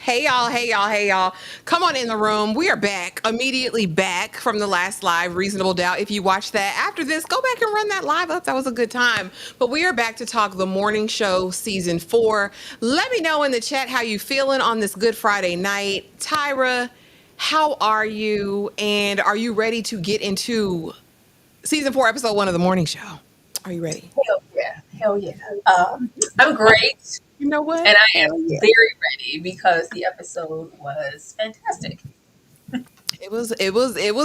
Hey y'all, hey y'all, hey y'all. Come on in the room. We are back, immediately back from the last live, Reasonable Doubt. If you watched that after this, go back and run that live up. That was a good time. But we are back to talk the morning show season 4. Let me know in the chat how you feeling on this Good Friday night. Tyra, how are you? And are you ready to get into season 4, episode 1 of the morning show? Are you ready? Hell yeah. Hell yeah. I'm great You know what? and I am Hell yeah. very ready because the episode was fantastic. It was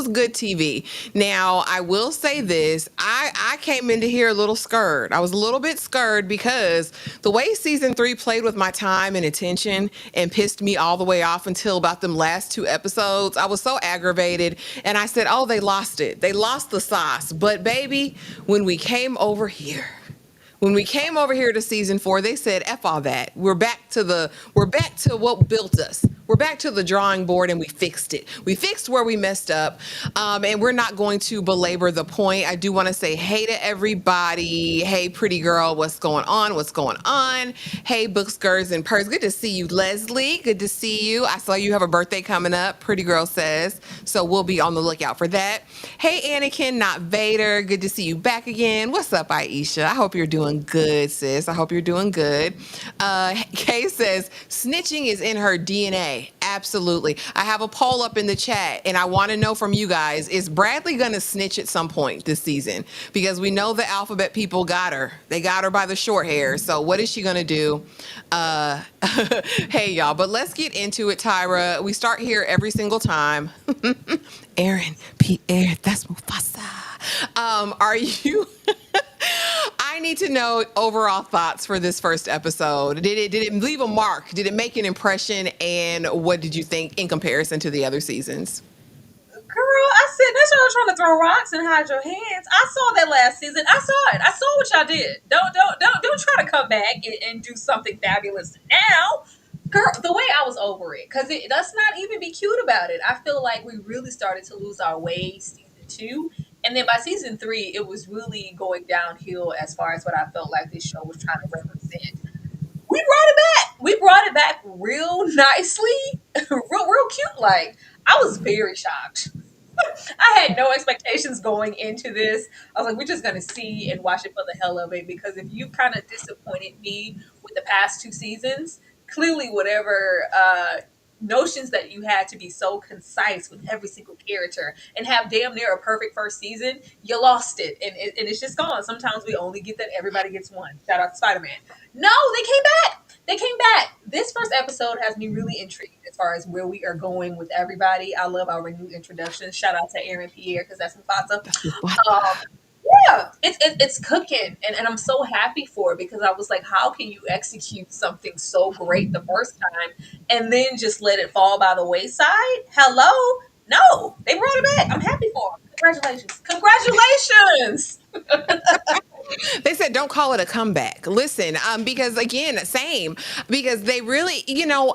good TV. Now, I will say this. I came into here a little scared. I was a little bit scared because the way season 3 played with my time and attention and pissed me all the way off until about them last 2 episodes, I was so aggravated and I said, "Oh, they lost it. They lost the sauce." But baby, when we came over here, to season 4, they said, "F all that. We're back to what built us. We're back to the drawing board and we fixed it. We fixed where we messed up." And we're not going to belabor the point. I do want to say hey to everybody. Hey, pretty girl, what's going on? What's going on? Hey, books, girls, and purrs. Good to see you, Leslie. Good to see you. I saw you have a birthday coming up, pretty girl says. So we'll be on the lookout for that. Hey, Anakin, not Vader. Good to see you back again. What's up, Aisha? I hope you're doing good, sis. I hope you're doing good. Kay says, snitching is in her DNA. Absolutely. I have a poll up in the chat, and I want to know from you guys, is Bradley going to snitch at some point this season? Because we know the alphabet people got her. They got her by the short hair. So what is she going to do? Uh, hey, y'all. But let's get into it, Tyra. We start here every single time. Aaron, Pierre, that's Mufasa. Are you? I need to know overall thoughts for this first episode. Did it leave a mark? Did it make an impression? And what did you think in comparison to the other seasons? Girl, I said that's y'all trying to throw rocks and hide your hands. I saw that last season. I saw it. I saw what y'all did. Don't try to come back and do something fabulous now. Girl, the way I was over it, because let's not even be cute about it. I feel like we really started to lose our way season 2. And then by season 3, it was really going downhill as far as what I felt like this show was trying to represent. We brought it back. We brought it back real nicely, real cute. Like, I was very shocked. I had no expectations going into this. I was like, we're just gonna see and watch it for the hell of it. Because if you kind of disappointed me with the past 2 seasons, clearly whatever notions that you had to be so concise with every single character and have damn near a perfect first season, you lost it, and it's just gone. Sometimes we only get that everybody gets one. Shout out to Spider-Man. No, they came back. They came back. This first episode has me really intrigued as far as where we are going with everybody. I love our renewed introductions. Shout out to Aaron Pierre because that's Mufasa. That's Mufasa. Yeah, it's cooking, and I'm so happy for it because I was like, how can you execute something so great the first time and then just let it fall by the wayside? Hello, no, they brought it back. I'm happy for them. Congratulations. They said don't call it a comeback. Listen, because again, same. Because they really,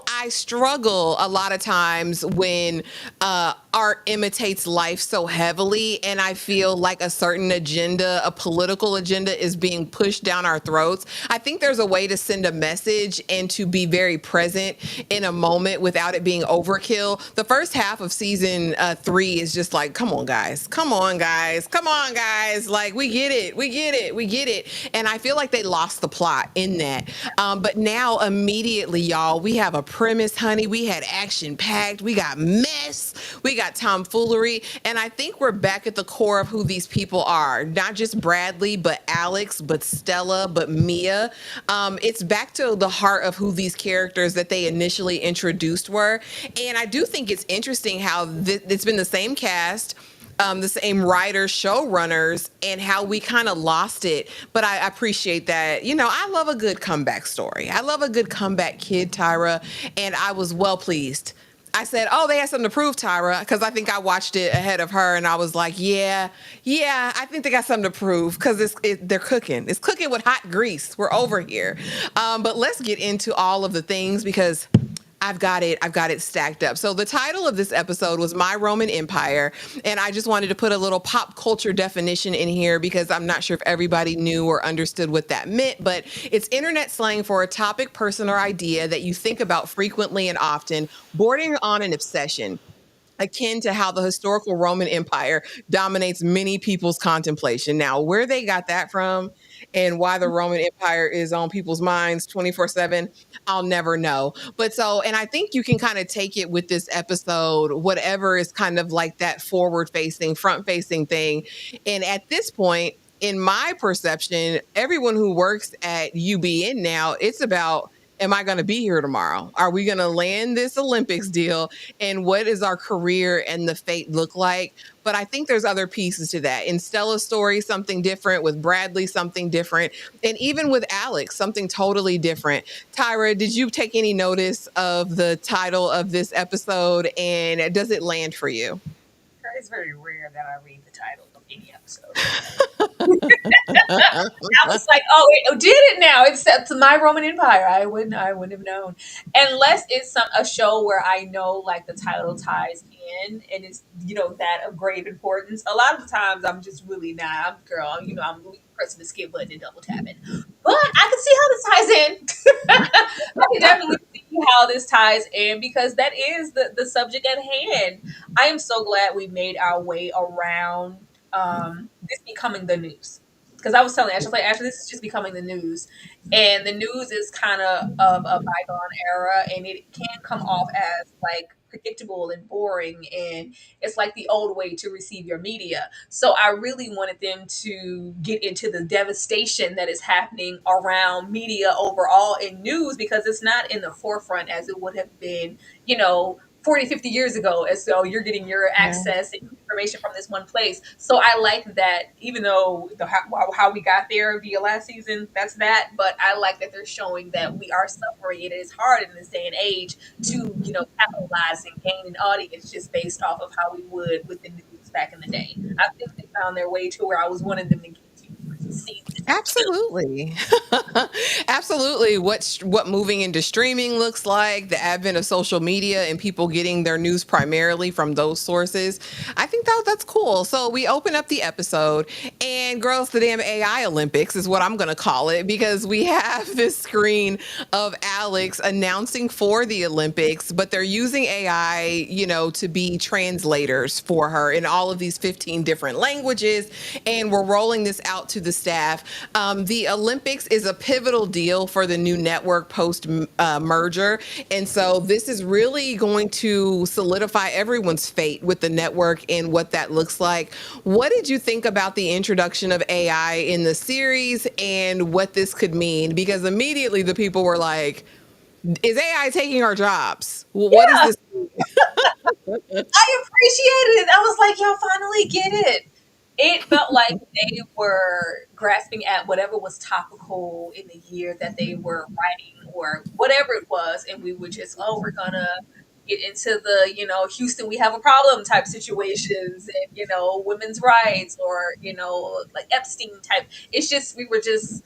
I struggle a lot of times when art imitates life so heavily, and I feel like a certain agenda, a political agenda, is being pushed down our throats. I think there's a way to send a message and to be very present in a moment without it being overkill. The first half of season 3 is just like, come on, guys, come on, guys, come on, guys. Like, we get it, we get it, we get it. And I feel like they lost the plot in that. But now immediately, y'all, we have a premise, honey. We had action packed. We got mess. We got tomfoolery. And I think we're back at the core of who these people are. Not just Bradley, but Alex, but Stella, but Mia. It's back to the heart of who these characters that they initially introduced were. And I do think it's interesting how it's been the same cast, the same writers, showrunners, and how we kind of lost it. But I appreciate that. I love a good comeback story. I love a good comeback kid, Tyra, and I was well pleased. I said, oh, they had something to prove, Tyra, because I think I watched it ahead of her, and I was like, yeah, I think they got something to prove because they're cooking. It's cooking with hot grease. We're over here. But let's get into all of the things because I've got it stacked up. So the title of this episode was My Roman Empire. And I just wanted to put a little pop culture definition in here because I'm not sure if everybody knew or understood what that meant, but it's internet slang for a topic, person, or idea that you think about frequently and often, bordering on an obsession, akin to how the historical Roman Empire dominates many people's contemplation. Now, where they got that from and why the Roman Empire is on people's minds 24/7, I'll never know. But so, and I think you can kind of take it with this episode, whatever is kind of like that forward facing, front facing thing. And at this point, in my perception, everyone who works at UBN now, it's about, am I going to be here tomorrow? Are we going to land this Olympics deal? And what is our career and the fate look like? But I think there's other pieces to that. In Stella's story, something different. With Bradley, something different. And even with Alex, something totally different. Tyra, did you take any notice of the title of this episode? And does it land for you? It's very rare that I read the title of any episode. I was like, oh, it did it now. It's set to My Roman Empire. I wouldn't have known. Unless it's a show where I know like the title ties in and it's, that of grave importance. A lot of the times I'm just really not, I'm really pressing the skip button and double tapping. But I can see how this ties in. I can definitely see how this ties in because that is the subject at hand. I am so glad we made our way around this becoming the news. Because I was telling Ashley, like, Ashley, this is just becoming the news. And the news is kind of a bygone era, and it can come off as like predictable and boring. And it's like the old way to receive your media. So I really wanted them to get into the devastation that is happening around media overall in news because it's not in the forefront as it would have been, 40, 50 years ago. And so you're getting your Yeah. access and information from this one place. So I like that, even though how we got there via last season, that's that. But I like that they're showing that we are suffering. It is hard in this day and age to, capitalize and gain an audience just based off of how we would with the news back in the day. I think they found their way to where I was wanting them to get to season two. Absolutely. Absolutely. What moving into streaming looks like, the advent of social media and people getting their news primarily from those sources. I think that's cool. So we open up the episode and girls, the damn AI Olympics is what I'm going to call it because we have this screen of Alex announcing for the Olympics, but they're using AI, to be translators for her in all of these 15 different languages. And we're rolling this out to the staff. The Olympics is a pivotal deal for the new network post merger. And so this is really going to solidify everyone's fate with the network and what that looks like. What did you think about the introduction of AI in the series and what this could mean? Because immediately the people were like, is AI taking our jobs? Well, what does Yeah, this mean? I appreciated it. I was like, y'all finally get it. It felt like they were grasping at whatever was topical in the year that they were writing or whatever it was. And we would just, oh, we're going to get into the, Houston, we have a problem type situations and, women's rights or, like Epstein type. It's just, we were just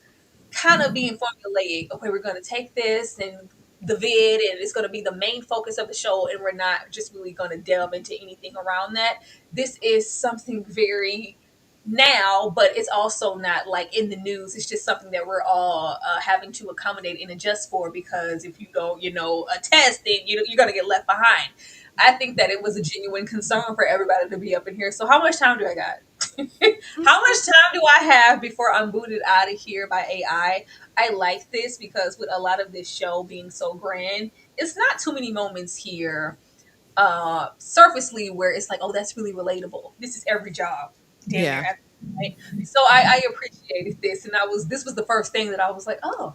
kind of being formulaic. Okay, we're going to take this and the vid, and it's going to be the main focus of the show, and we're not just really going to delve into anything around that. This is something very now, but it's also not like in the news. It's just something that we're all having to accommodate and adjust for because if you don't, attest, then you're going to get left behind. I think that it was a genuine concern for everybody to be up in here. So how much time do I got? How much time do I have before I'm booted out of here by AI? I like this because with a lot of this show being so grand, it's not too many moments here surfacely where it's like, oh, that's really relatable. This is every job, damn near. Yeah. Right? So I appreciated this, and this was the first thing that I was like, oh,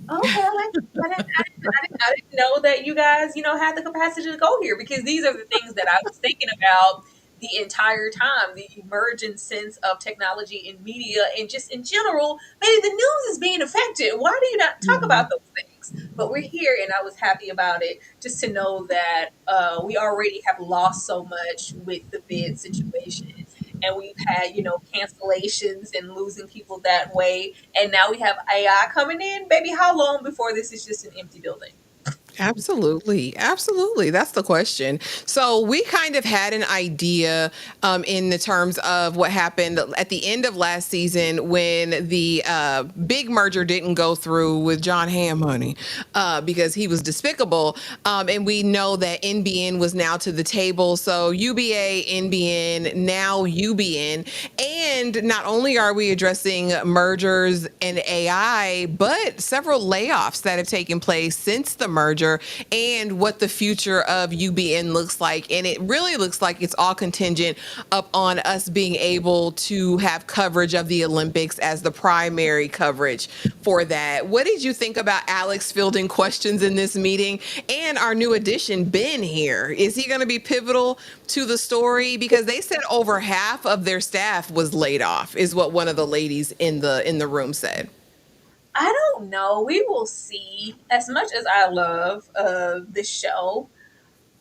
okay, I like. I didn't know that you guys, had the capacity to go here because these are the things that I was thinking about the entire time. The emergent sense of technology in media and just in general, maybe the news is being affected. Why do you not talk Mhm. about those things? But we're here, and I was happy about it just to know that we already have lost so much with the bid situation. And we've had, cancellations and losing people that way. And now we have AI coming in. Baby, how long before this is just an empty building? Absolutely. Absolutely. That's the question. So we kind of had an idea in the terms of what happened at the end of last season when the big merger didn't go through with John Ham Honey because he was despicable. And we know that NBN was now to the table. So UBA, NBN, now UBN. And not only are we addressing mergers and AI, but several layoffs that have taken place since the merger and what the future of UBN looks like. And it really looks like it's all contingent upon us being able to have coverage of the Olympics as the primary coverage for that. What did you think about Alex fielding questions in this meeting and our new addition, Ben, here? Is he going to be pivotal to the story? Because they said over half of their staff was laid off, is what one of the ladies in the room said. I don't know. We will see. As much as I love this show,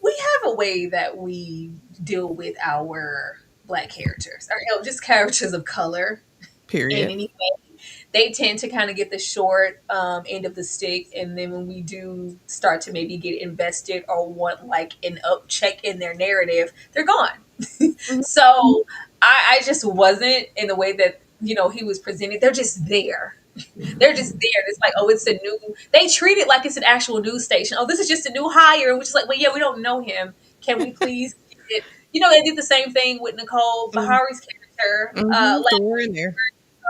we have a way that we deal with our black characters, or just characters of color in Period. any way. They tend to kind of get the short end of the stick, and then when we do start to maybe get invested or want like an up check in their narrative, they're gone. Mhm. So I just wasn't in the way that he was presented. They're just there. They're just there. It's like, oh, it's a new. They treat it like it's an actual news station. Oh, this is just a new hire, which is like, well, yeah, we don't know him. Can we please get it? They did the same thing with Nicole Bahari's character. Mm-hmm. So we're in there.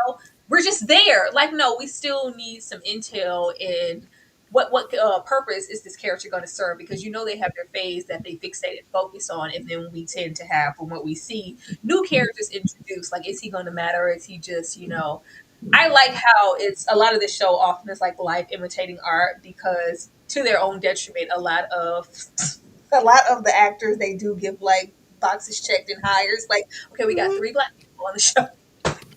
Know, we're just there. Like, no, we still need some intel in what purpose is this character going to serve? Because they have their phase that they fixate and focus on, and then we tend to have from what we see new characters introduced. Like, is he going to matter? Is he just I like how it's a lot of this show often is like life imitating art because to their own detriment, a lot of the actors they do give like boxes checked and hires. Like, okay, we got Mhm. three black people on the show.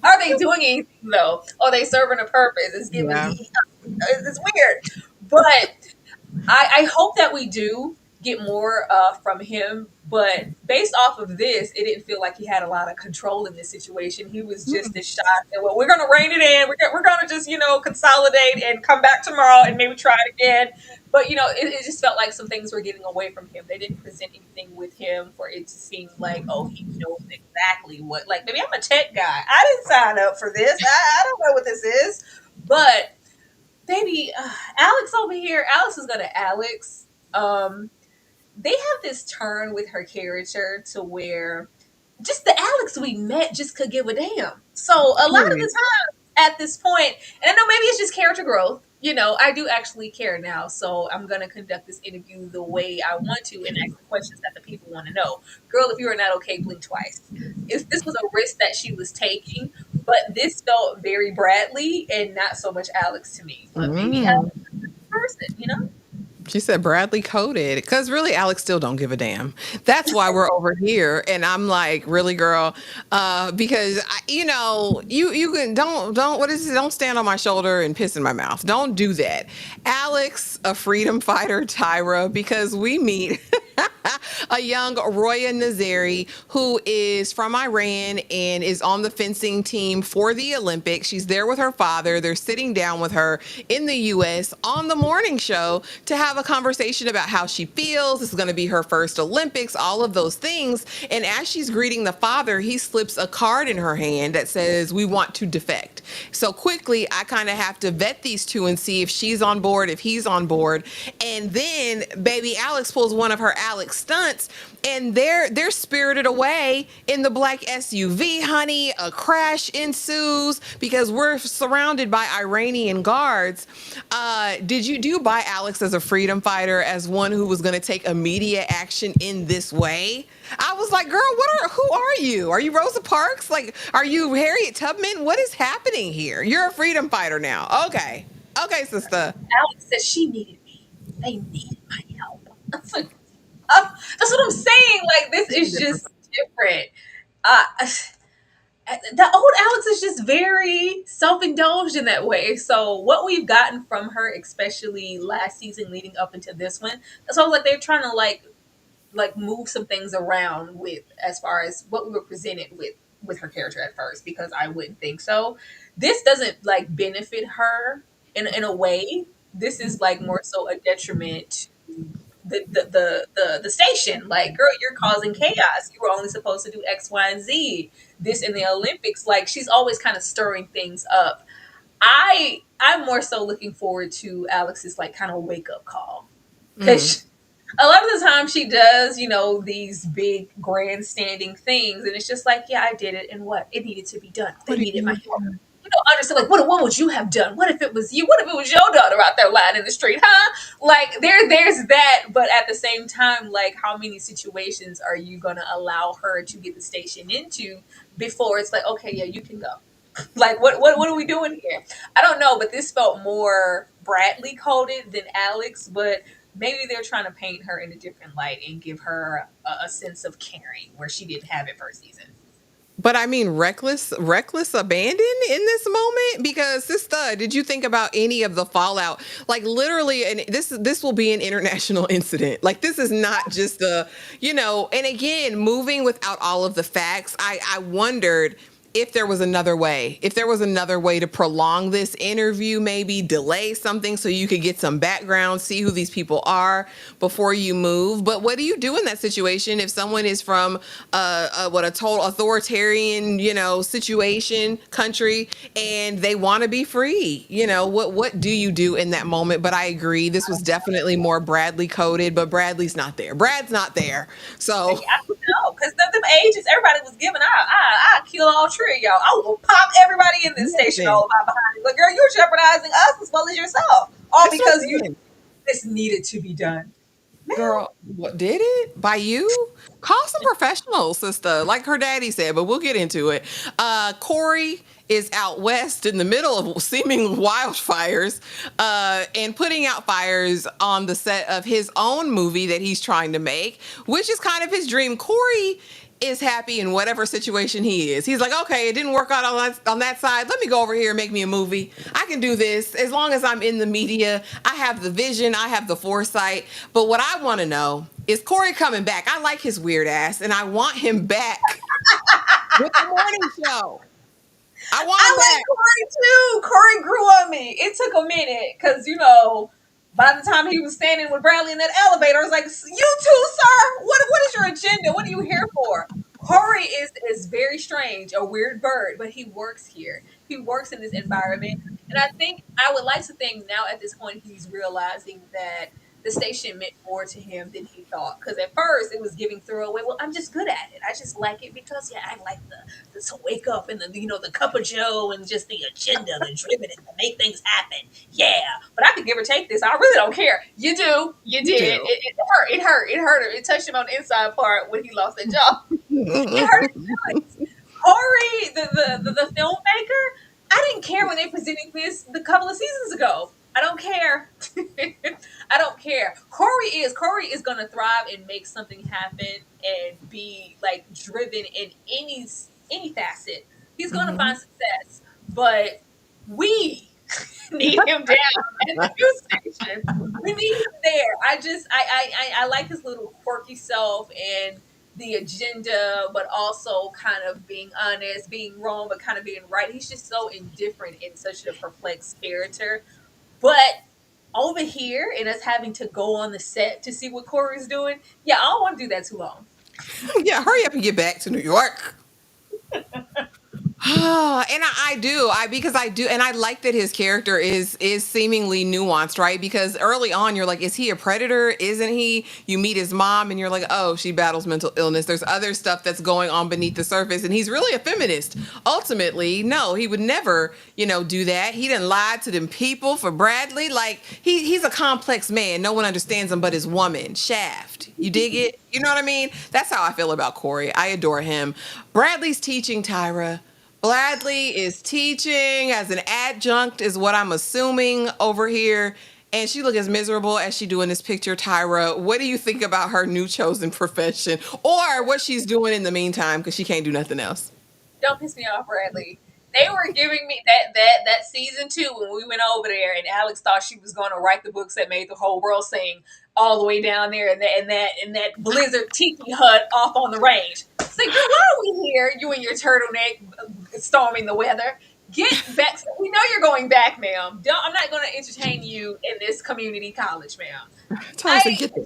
Are they doing anything though? Are they serving a purpose? It's giving Yeah. DE. It's weird, but I hope that we do get more from him. But based off of this, it didn't feel like he had a lot of control in this situation. He was just Mm. this shot that, well, we're going to rein it in. We're going to just, consolidate and come back tomorrow and maybe try it again. But, it just felt like some things were getting away from him. They didn't present anything with him for it to seem like, oh, he knows exactly what. Like, maybe I'm a tech guy. I didn't sign up for this. I don't know what this is. But baby, Alex over here, Alex is gonna Alex. They have this turn with her character to where just the Alex we met just could give a damn. So a lot of Period. the time at this point, and I know maybe it's just character growth. I do actually care now, so I'm gonna conduct this interview the way I want to and ask the questions that the people want to know. Girl, if you are not okay, blink twice. If this was a risk that she was taking, but this felt very Bradley and not so much Alex to me. But maybe Mm. Alex is a person. She said Bradley coded because really Alex still don't give a damn. That's why we're over here, and I'm like, really, girl, because you can don't what is it? Don't stand on my shoulder and piss in my mouth. Don't do that, Alex, a freedom fighter, Tyra, because we meet a young Roya Nazari who is from Iran and is on the fencing team for the Olympics. She's there with her father. They're sitting down with her in the US on the morning show to have a conversation about how she feels. This is going to be her first Olympics, all of those things. And as she's greeting the father, he slips a card in her hand that says, "We want to defect." So quickly, I kind of have to vet these two and see if she's on board, if he's on board. And then baby Alex pulls one of her Alex stunts and they're spirited away in the black SUV, honey. A crash ensues because we're surrounded by Iranian guards. Do you buy Alex as a freedom fighter, as one who was going to take immediate action in this way? I was like, girl, who are you? Are you Rosa Parks? Like, are you Harriet Tubman? What is happening here? You're a freedom fighter now. Okay, sister. Alex said she needed me. They needed my help. That's what I'm saying. Like, this is just different. Uh, the old Alex is just very self-indulged in that way. So what we've gotten from her, especially last season leading up into this one, that's all like they're trying to like move some things around with as far as what we were presented with her character at first, because I wouldn't think so. This doesn't like benefit her in a way. This is like more so a detriment the station. Like, girl, you're causing chaos. You were only supposed to do X, Y, and Z. This in the Olympics. Like, she's always kind of stirring things up. I'm more so looking forward to Alex's like kind of wake up call, Mm. because a lot of the time she does, these big grandstanding things, and it's just like, yeah, I did it, and what? It needed to be done. They What do needed my you help. You don't understand, like, what would you have done? What if it was you? What if it was your daughter out there lying in the street, huh? Like, there's that, but at the same time, like, how many situations are you gonna allow her to get the station into before it's like, okay, yeah, you can go? Like, what are we doing here? I don't know, but this felt more Bradley coded than Alex, but maybe they're trying to paint her in a different light and give her a sense of caring where she didn't have it first season. But I mean, reckless abandon in this moment. Because sister, did you think about any of the fallout? Like literally, and this will be an international incident. Like this is not just a, And again, moving without all of the facts, I wondered if there was another way, to prolong this interview, maybe delay something so you could get some background, see who these people are before you move. But what do you do in that situation if someone is from a total authoritarian, situation, country, and they want to be free? What do you do in that moment? But I agree, this was definitely more Bradley coded, but Bradley's not there. Brad's not there. So I don't know, because them ages everybody was giving, I kill all three of y'all. I will pop everybody in this station listen, all about behind you. Like, girl, you're jeopardizing us as well as yourself, all that's what because I'm saying. this needed to be done. Ma'am. Girl, what did it by you? Call some professionals, sister, like her daddy said, but we'll get into it. Corey is out west in the middle of seeming wildfires and putting out fires on the set of his own movie that he's trying to make, which is kind of his dream. Corey is happy in whatever situation he is. He's like, okay, it didn't work out on that side. Let me go over here and make me a movie. I can do this as long as I'm in the media. I have the vision, I have the foresight. But what I want to know is Corey coming back. I like his weird ass, and I want him back with the morning show. I want him I like back. Corey too. Corey grew on me. It took a minute because, by the time he was standing with Bradley in that elevator, I was like, "You too, sir. What is your agenda? What are you here for?" Corey is very strange, a weird bird, but he works here. He works in this environment, and I would like to think now at this point he's realizing that the station meant more to him than he thought. Because at first it was giving throwaway. Well, I'm just good at it. I just like it because, yeah, I like the to wake up and the cup of Joe and just the agenda, the driven it to make things happen. Yeah, but I could give or take this. I really don't care. You do, you You did. do. It hurt him. It touched him on the inside part when he lost that job. It hurt his feelings. Corey, the filmmaker, I didn't care when they presented this a couple of seasons ago. I don't care. I don't care. Corey is gonna thrive and make something happen and be like driven in any facet. He's gonna Mhm. find success, but we need him down at the news station. We need him there. I like his little quirky self and the agenda, but also kind of being honest, being wrong, but kind of being right. He's just so indifferent in such a perplexed character. But over here and us having to go on the set to see what Corey's doing, yeah, I don't want to do that too long. Yeah, hurry up and get back to New York. And I do, because I do, and I like that his character is seemingly nuanced, right? Because early on, you're like, is he a predator? Isn't he? You meet his mom, and you're like, oh, she battles mental illness. There's other stuff that's going on beneath the surface, and he's really a feminist. Ultimately, no, he would never, do that. He didn't lie to them people for Bradley. Like he's a complex man. No one understands him but his woman. Shaft. You dig it? You know what I mean? That's how I feel about Corey. I adore him. Bradley's teaching Tyra. Bradley is teaching as an adjunct, is what I'm assuming over here. And she look as miserable as she do in this picture. Tyra, what do you think about her new chosen profession, or what she's doing in the meantime? Because she can't do nothing else. Don't piss me off, Bradley. They were giving me that season two when we went over there, and Alex thought she was going to write the books that made the whole world sing all the way down there in that blizzard tiki hut off on the range. It's like, girl, why are we here? You and your turtleneck storming the weather. Get back. We know you're going back, ma'am. I'm not going to entertain you in this community college, ma'am. Tyra I said, "Get there."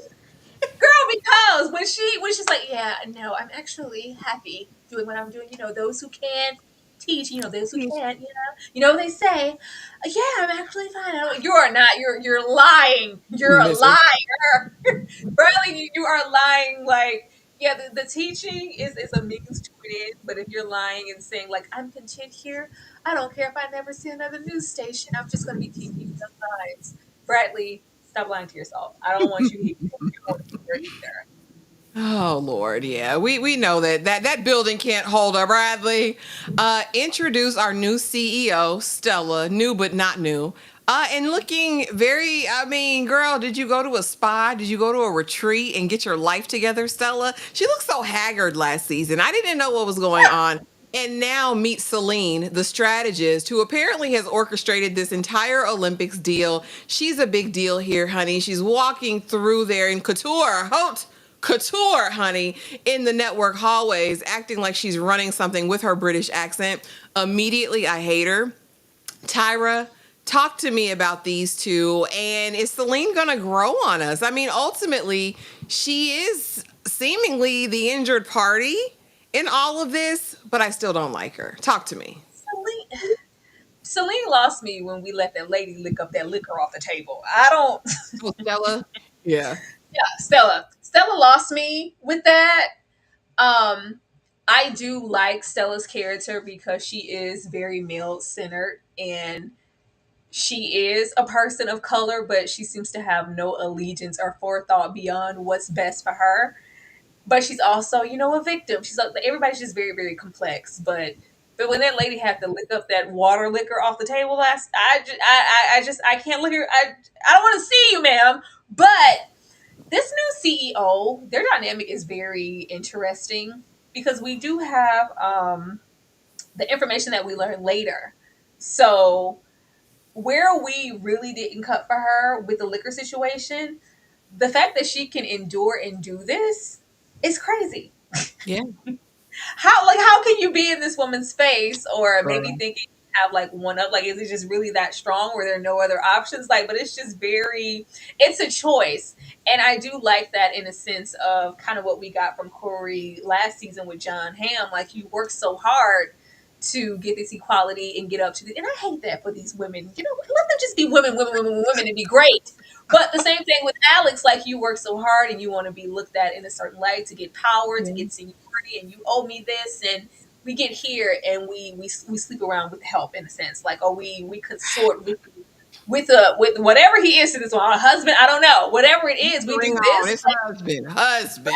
Girl, because when she's like, yeah, no, I'm actually happy doing what I'm doing. Those who can't teach, those who can't, what they say, yeah, I'm actually fine. You are not. You're lying. You're a Miserable. liar, Bradley. You are lying. Like, yeah, the teaching is a means to an end. But if you're lying and saying like I'm content here, I don't care if I never see another news station. I'm just going to be teaching sometimes. Bradley, stop lying to yourself. I don't want you here. You don't want to be here either. Oh Lord, yeah, we know that building can't hold her. Bradley, introduce our new CEO, Stella, new but not new, and looking very. I mean, girl, did you go to a spa? Did you go to a retreat and get your life together, Stella? She looked so haggard last season. I didn't know what was going on. And now meet Celine, the strategist, who apparently has orchestrated this entire Olympics deal. She's a big deal here, honey. She's walking through there in couture, haute couture, honey, in the network hallways, acting like she's running something with her British accent. Immediately, I hate her. Tyra, talk to me about these two. And is Celine going to grow on us? I mean, ultimately, she is seemingly the injured party in all of this, but I still don't like her. Talk to me. Celine lost me when we let that lady lick up that liquor off the table. I don't. Oh, Stella? Yeah. Yeah, Stella. Stella lost me with that. Um, I do like Stella's character because she is very male centered and she is a person of color, but she seems to have no allegiance or forethought beyond what's best for her. But she's also, a victim. She's like everybody's just very, very complex. But when that lady had to lick up that water liquor off the table last, I can't look her. I don't want to see you, ma'am. But this new CEO, their dynamic is very interesting because we do have the information that we learn later. So where we really didn't cut for her with the liquor situation, the fact that she can endure and do this is crazy. Yeah. How can you be in this woman's face or maybe Girl. thinking you have like one up, like is it just really that strong where there are no other options, like, but it's just very, it's a choice. And I do like that in a sense of kind of what we got from Corey last season with John Hamm, like you work so hard to get this equality and get up to the, and I hate that for these women, let them just be women, women, women, women, and be great. But the same thing with Alex, like you work so hard and you want to be looked at in a certain light to get power, to Yeah. get seniority, and you owe me this, and we get here and we sleep around with help in a sense, like oh we consort with whatever he is to this one, a husband, I don't know, whatever it is, we Ring do on. this. It's husband. Husband.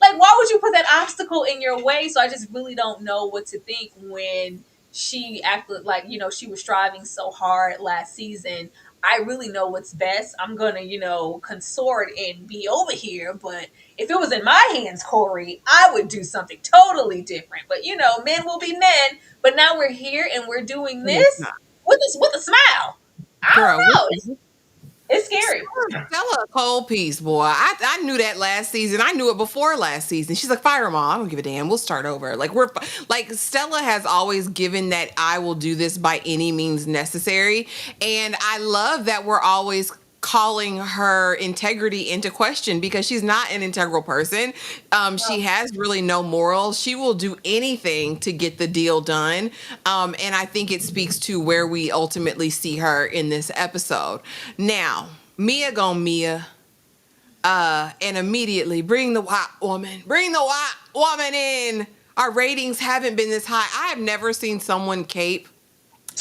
Like why would you put that obstacle in your way? So I just really don't know what to think when she acted like she was striving so hard last season. I really know what's best. I'm gonna consort and be over here, but if it was in my hands, Corey, I would do something totally different. But men will be men. But now we're here and we're doing And it's this not. with a smile. I Girl, don't know. It's scary. Stella a cold piece, boy. I knew that last season. I knew it before last season. She's like, fire them all. I don't give a damn. We'll start over. Like like Stella has always given that I will do this by any means necessary. And I love that we're always calling her integrity into question because she's not an integral person. She has really no morals. She will do anything to get the deal done. And I think it speaks to where we ultimately see her in this episode. Now, Mia gone Mia, and immediately bring the white woman. Bring the white woman in. Our ratings haven't been this high. I have never seen someone cape.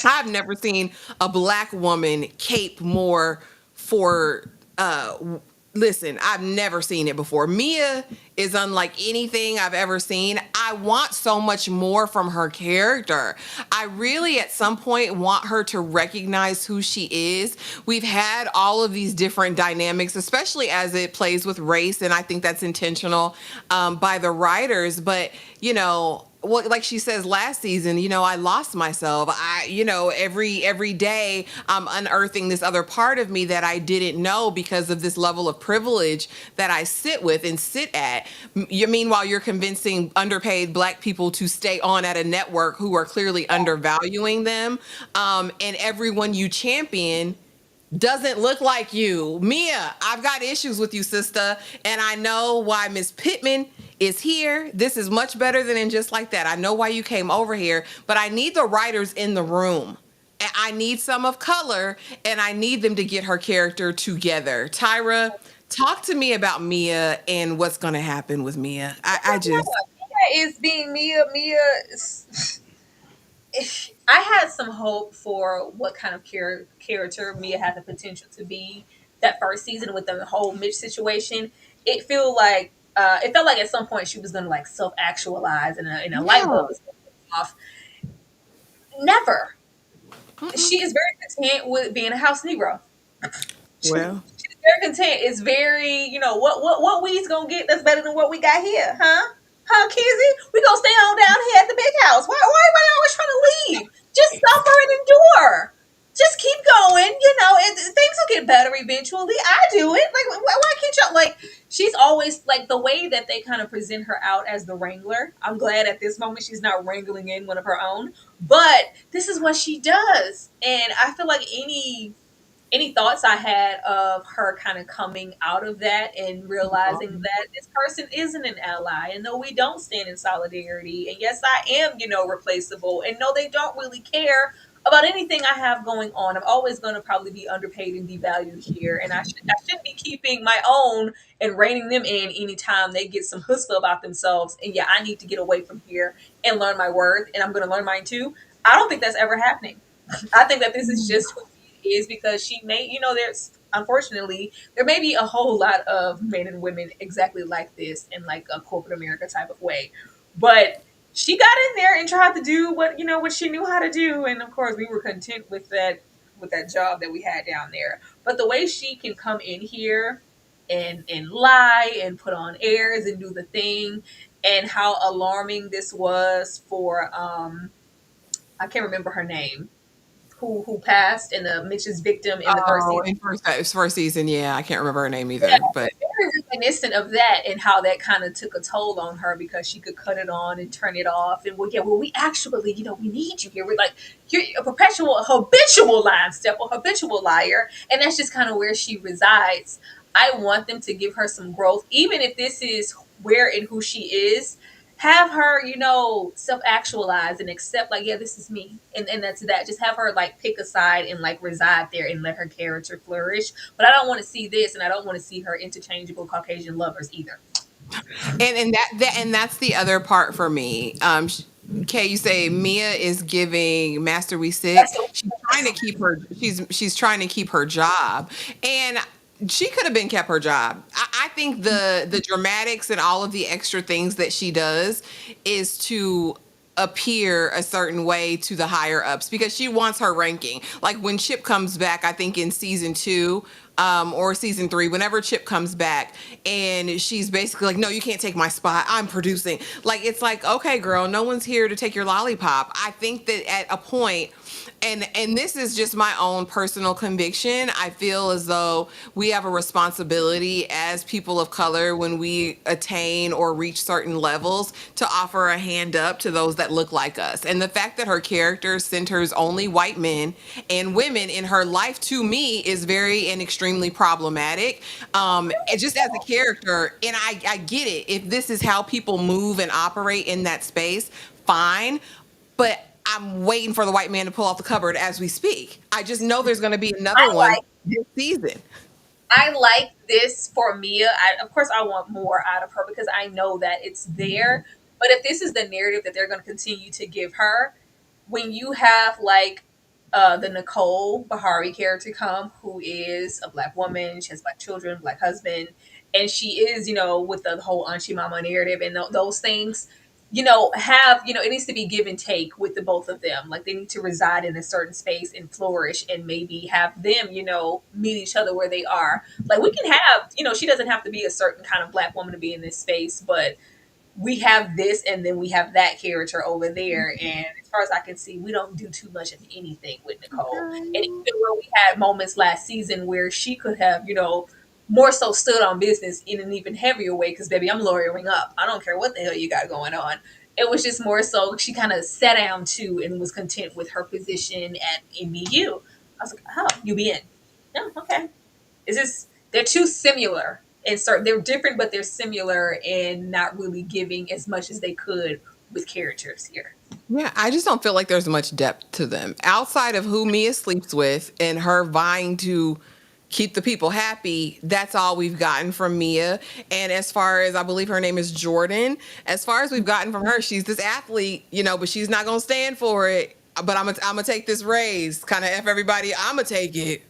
I've never seen a black woman cape more for listen, I've never seen it before. Mia is unlike anything I've ever seen. I want so much more from her character. I really at some point want her to recognize who she is. We've had all of these different dynamics, especially as it plays with race, and I think that's intentional by the writers. But well, like she says last season, I lost myself. Every day I'm unearthing this other part of me that I didn't know because of this level of privilege that I sit with and sit at. Meanwhile, you're convincing underpaid black people to stay on at a network who are clearly undervaluing them. And everyone you champion doesn't look like you. Mia, I've got issues with you, sister. And I know why Miss Pittman is here. This is much better than in Just Like That. I know why you came over here, but I need the writers in the room. And I need some of color, and I need them to get her character together. Tyra, talk to me about Mia and what's going to happen with Mia. I just, Mia is being Mia. I had some hope for what kind of character Mia had the potential to be that first season with the whole Mitch situation. It felt like at some point she was going to like self actualize and a light yeah. bulb was going to go off. Never. Mm-mm. She is very content with being a house Negro. Well, She's very content. It's very, what we's gonna get that's better than what we got here, huh? Huh, Kizzy? We gonna stay on down here at the big house. Why everybody always trying to leave? Just suffer and endure. Just keep going, things will get better eventually. I do it. Like, why can't y'all? Like, she's always like the way that they kind of present her out as the wrangler. I'm glad at this moment she's not wrangling in one of her own, but this is what she does, and I feel like any thoughts I had of her kind of coming out of that and realizing that this person isn't an ally, and no, we don't stand in solidarity, and yes, I am, replaceable, and no, they don't really care about anything I have going on. I'm always going to probably be underpaid and devalued here, and I should be keeping my own and reining them in anytime they get some chutzpah about themselves. And yeah, I need to get away from here and learn my worth, and I'm going to learn mine too. I don't think that's ever happening. I think that this is just who she is because she may, there's unfortunately there may be a whole lot of men and women exactly like this in like a corporate America type of way, but she got in there and tried to do what she knew how to do, and of course we were content with that job that we had down there. But the way she can come in here and lie and put on airs and do the thing, and how alarming this was for I can't remember her name, who passed and the Mitch's victim in the first oh, season. in first season, yeah, I can't remember her name Yeah, either, but very reminiscent of that and how that kind of took a toll on her because she could cut it on and turn it off. And well, yeah, well, we actually, we need you here. We're like, you're a perpetual, habitual line stepper, habitual liar. And that's just kind of where she resides. I want them to give her some growth, even if this is where and who she is. Have her, self actualize and accept, like, yeah, this is me. And that's that. Just have her, like, pick a side and, like, reside there and let her character flourish. But I don't want to see this, and I don't want to see her interchangeable Caucasian lovers either. and that's the other part for me. Kay, you say Mia is giving Master We Sick. That's the She's trying to keep her. She's trying to keep her job, and she could have been kept her job. I think the dramatics and all of the extra things that she does is to appear a certain way to the higher ups because she wants her ranking. Like when Chip comes back, I think in season two, or season three, whenever Chip comes back, and she's basically like, "No, you can't take my spot. I'm producing." Like it's like, okay, girl, no one's here to take your lollipop. I think that at a point, and this is just my own personal conviction, I feel as though we have a responsibility as people of color when we attain or reach certain levels to offer a hand up to those that look like us. And the fact that her character centers only white men and women in her life, to me, is very and extremely problematic. And just as a character, and I get it, if this is how people move and operate in that space, fine. But I'm waiting for the white man to pull off the cupboard as we speak. I just know there's going to be I another one like this season. I like this for Mia. Of course, I want more out of her because I know that it's there. But if this is the narrative that they're going to continue to give her, when you have like the Nicole Bahari character come, who is a black woman, she has black children, black husband, and she is, with the whole Anchi Mama narrative and those things, it needs to be give and take with the both of them. Like they need to reside in a certain space and flourish and maybe have them, meet each other where they are. Like we can have, she doesn't have to be a certain kind of black woman to be in this space, but we have this and then we have that character over there. And as far as I can see, we don't do too much of anything with Nicole. And Girl. even when we had moments last season where she could have, more so stood on business in an even heavier way, because baby, I'm lawyering up. I don't care what the hell you got going on. It was just more so she kind of sat down too and was content with her position at NBU. I was like, oh, you be in. No, okay. It's just they're too similar and they're different, but they're similar and not really giving as much as they could with characters here. Yeah, I just don't feel like there's much depth to them outside of who Mia sleeps with and her vying to keep the people happy. That's all we've gotten from Mia. And as far as I believe her name is Jordan, as far as we've gotten from her, she's this athlete, but she's not gonna stand for it. But I'm gonna take this raise, kind of f everybody. I'm gonna take it.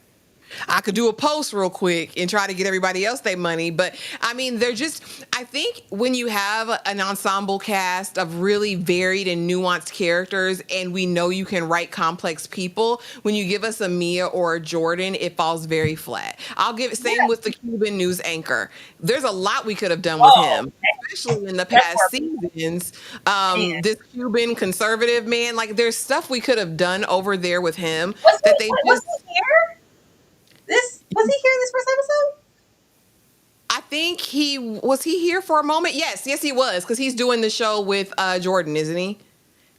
I could do a post real quick and try to get everybody else their money. But I mean, they're just, I think when you have an ensemble cast of really varied and nuanced characters, and we know you can write complex people, when you give us a Mia or a Jordan, it falls very flat. I'll give it, same with the Cuban news anchor. There's a lot we could have done with Oh, him, especially in the that's past for seasons. man. This Cuban conservative man, like there's stuff we could have done over there with him Was that he they was just, he here? This was he here in this first episode? I think he here for a moment? Yes, he was, because he's doing the show with Jordan, isn't he?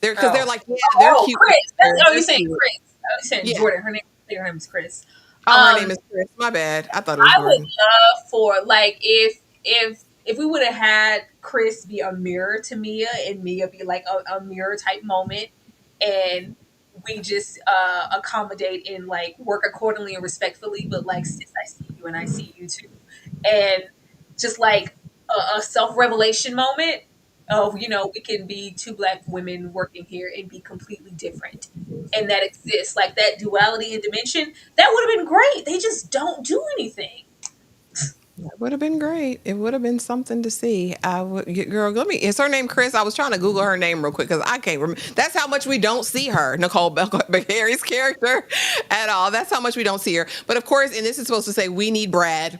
They're Oh. like, yeah, they're cute. Chris. Oh, you're They're saying cute. Chris. Oh, you're saying Yeah. Jordan. Her name is Chris. Oh, her name Um, is Chris. My bad. I thought it was I would Jordan. love for like if we would have had Chris be a mirror to Mia and Mia be like a mirror type moment, and we just accommodate and like work accordingly and respectfully, but like sis, I see you and I see you too, and just like a self revelation moment of we can be two black women working here and be completely different, and that exists like that duality and dimension. That would have been great. They just don't do anything. It would have been great. It would have been something to see. I would, girl. Let me. Is her name Chris? I was trying to Google her name real quick because I can't remember. That's how much we don't see her, Nicole Behary's character, at all. That's how much we don't see her. But of course, and this is supposed to say we need Brad.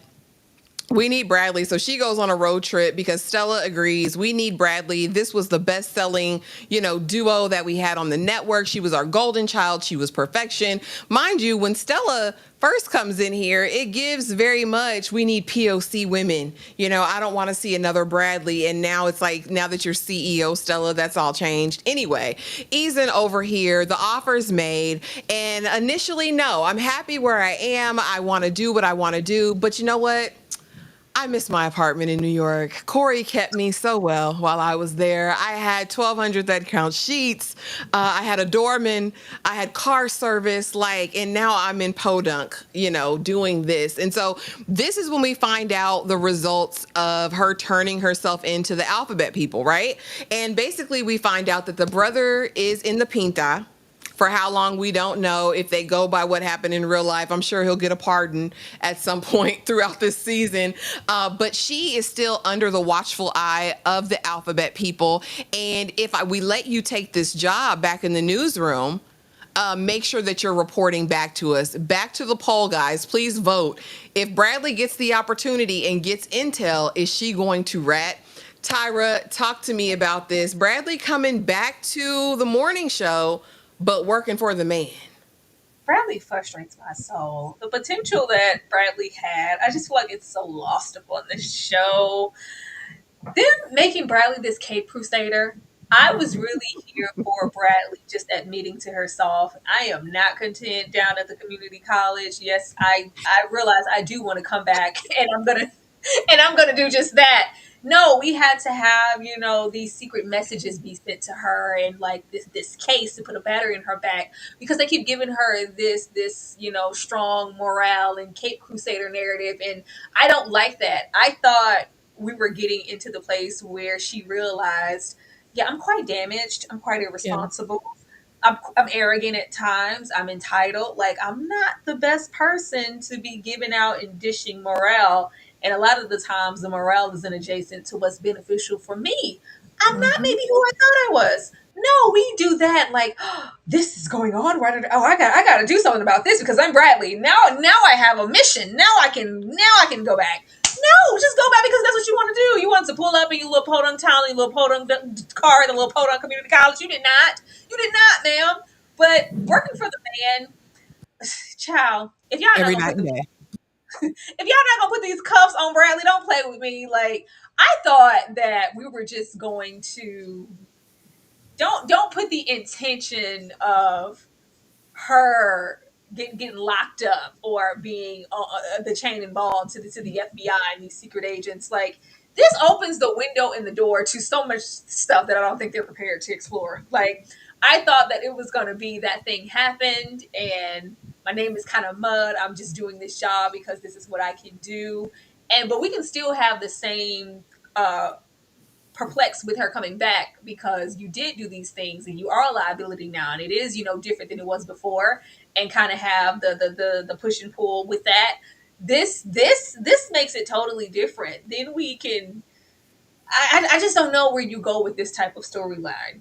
We need Bradley. So she goes on a road trip because Stella agrees. We need Bradley. This was the best selling, duo that we had on the network. She was our golden child. She was perfection. Mind you, when Stella first comes in here, it gives very much, we need POC women. I don't want to see another Bradley. And now it's like, now that you're CEO, Stella, that's all changed. Anyway, Eason over here, the offer's made. And initially, no, I'm happy where I am. I want to do what I want to do. But you know what? I miss my apartment in New York. Corey kept me so well while I was there. I had 1,200 that count sheets. I had a doorman. I had car service. And now I'm in Podunk, doing this. And so this is when we find out the results of her turning herself into the alphabet people, right? And basically we find out that the brother is in the Pinta. For how long, we don't know. If they go by what happened in real life, I'm sure he'll get a pardon at some point throughout this season. But she is still under the watchful eye of the alphabet people. And if we let you take this job back in the newsroom, make sure that you're reporting back to us. Back to the poll, guys. Please vote. If Bradley gets the opportunity and gets intel, is she going to rat? Tyra, talk to me about this. Bradley coming back to the morning show, but working for the man. Bradley frustrates my soul. The potential that Bradley had, I just feel like it's so lost upon this show. Them making Bradley this Cape Crusader, I was really here for Bradley just admitting to herself, I am not content down at the community college. Yes, I realize I do want to come back and I'm gonna do just that. No, we had to have, these secret messages be sent to her and like this case to put a battery in her back because they keep giving her this, strong morale and Cape Crusader narrative. And I don't like that. I thought we were getting into the place where she realized, yeah, I'm quite damaged. I'm quite Yeah. irresponsible. I'm arrogant at times. I'm entitled. Like, I'm not the best person to be giving out and dishing morale. And a lot of the times, the morale isn't adjacent to what's beneficial for me. I'm not Mm-hmm. maybe who I thought I was. No, we do that like, oh, this is going on. Right? Oh, I got to do something about this because I'm Bradley. Now I have a mission. Now I can go back. No, just go back because that's what you want to do. You want to pull up in your little podunk town, your little podunk car, the little podunk community college. You did not. You did not, ma'am. But working for the man, child, if y'all not Every gonna night put and the day. if y'all not gonna put these cuffs on Bradley, don't play with me. Like I thought that we were just going to don't put the intention of her getting locked up or being the chain involved to the FBI and these secret agents. Like this opens the window and the door to so much stuff that I don't think they're prepared to explore. Like I thought that it was going to be that thing happened and my name is kind of mud. I'm just doing this job because this is what I can do. And but we can still have the same perplexed with her coming back because you did do these things and you are a liability now and it is different than it was before and kind of have the push and pull with that. This makes it totally different. Then we can I just don't know where you go with this type of storyline.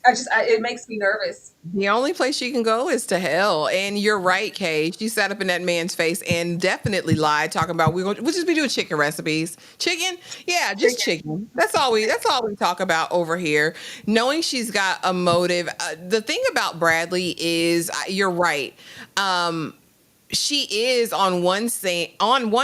It makes me nervous. The only place she can go is to hell. And you're right, Kay. She sat up in that man's face and definitely lied, talking about we'll just be doing chicken recipes. Chicken? Yeah, just Chicken. chicken. That's all we talk about over here. Knowing she's got a motive. The thing about Bradley is you're right. Um, she is on one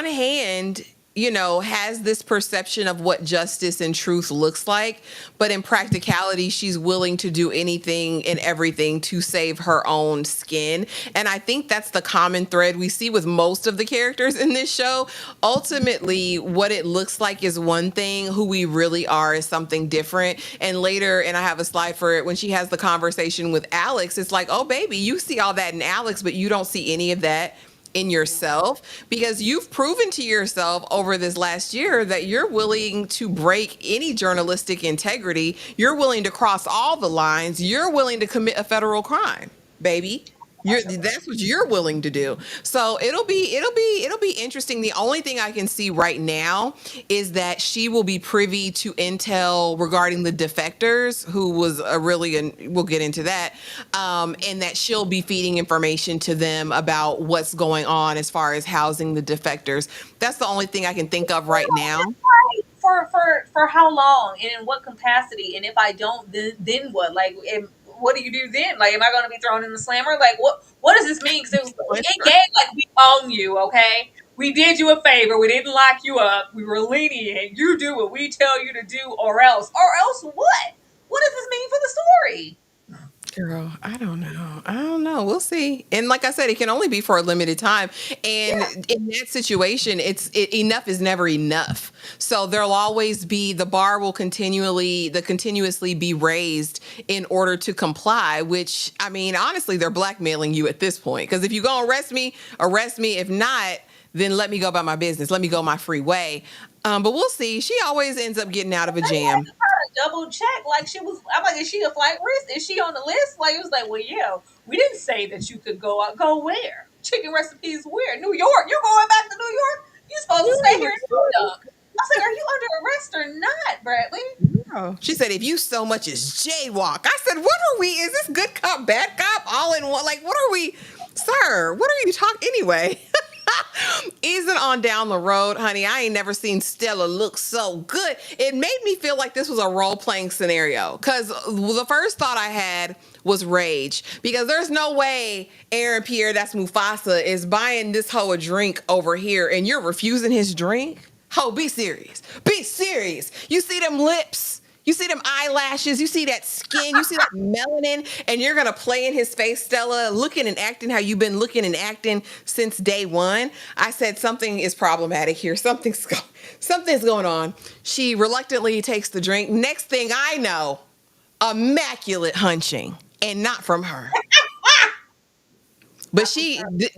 hand, has this perception of what justice and truth looks like, but in practicality she's willing to do anything and everything to save her own skin. And I think that's the common thread we see with most of the characters in this show. Ultimately, what it looks like is one thing, who we really are is something different. And later, and I have a slide for it, when she has the conversation with Alex, it's like, oh baby, you see all that in Alex, but you don't see any of that in yourself, because you've proven to yourself over this last year that you're willing to break any journalistic integrity. You're willing to cross all the lines. You're willing to commit a federal crime, baby. That's what you're willing to do. So it'll be interesting. The only thing I can see right now is that she will be privy to intel regarding the defectors, who was a really, and we'll get into that, and that she'll be feeding information to them about what's going on as far as housing the defectors. That's the only thing I can think of right now. For how long and in what capacity? And if I don't, then what? Like, what do you do then? Like, am I going to be thrown in the slammer? Like, what does this mean? Because it gave like we own you, okay? We did you a favor. We didn't lock you up. We were lenient. You do what we tell you to do, or else. Or else what? What does this mean for the story? Girl, I don't know. I don't know. We'll see. And like I said, it can only be for a limited time. And Yeah. in that situation, enough is never enough. So there'll always be, the bar will continuously be raised in order to comply, which, I mean, honestly, they're blackmailing you at this point. Because if you go arrest me, arrest me. If not, then let me go about my business. Let me go my free way. But we'll see. She always ends up getting out of a They had jam. to kind of double check. Like she was, I'm like, is she a flight risk? Is she on the list? Like it was like, well, yeah, we didn't say that you could go out. Go where? Chicken recipes where? New York. You're going back to New York? You supposed to stay here in New York. I was like, are you under arrest or not, Bradley? Oh, she said, if you so much as jaywalk. I said, what are we? Is this good cop, bad cop, all in one? Like, what are we, sir? What are you talking anyway? Easing on down the road, honey. I ain't never seen Stella look so good. It made me feel like this was a role playing scenario, because the first thought I had was rage, because there's no way Aaron Pierre, that's Mufasa, is buying this hoe a drink over here and you're refusing his drink. Ho, be serious. Be serious. You see them lips. You see them eyelashes. You see that skin. You see that melanin. And you're going to play in his face, Stella, looking and acting how you've been looking and acting since day one. I said something is problematic here. Something's going on. She reluctantly takes the drink. Next thing I know, immaculate hunching. And not from her. But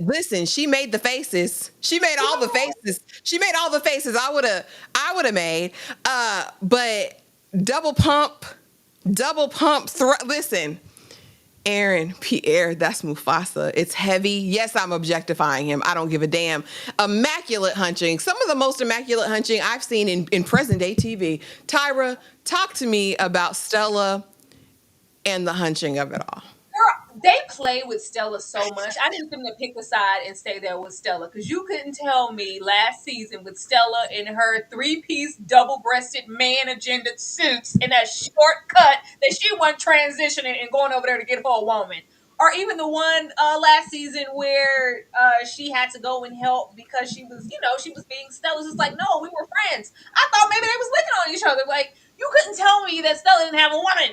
listen, she made the faces. She made all the faces. She made all the faces I would have made. But double pump, listen, Aaron Pierre, that's Mufasa. It's heavy. Yes, I'm objectifying him. I don't give a damn. Immaculate hunching. Some of the most immaculate hunching I've seen in present day TV. Tyra, talk to me about Stella and the hunching of it all. Girl, they play with Stella so much. I need them to pick a side and stay there with Stella because you couldn't tell me last season with Stella in her three-piece double-breasted man agenda suits and that short cut that she wasn't transitioning and going over there to get her a woman. Or even the one last season where she had to go and help because she was, she was being Stella. Just like, no, we were friends. I thought maybe they was licking on each other. Like, you couldn't tell me that Stella didn't have a woman.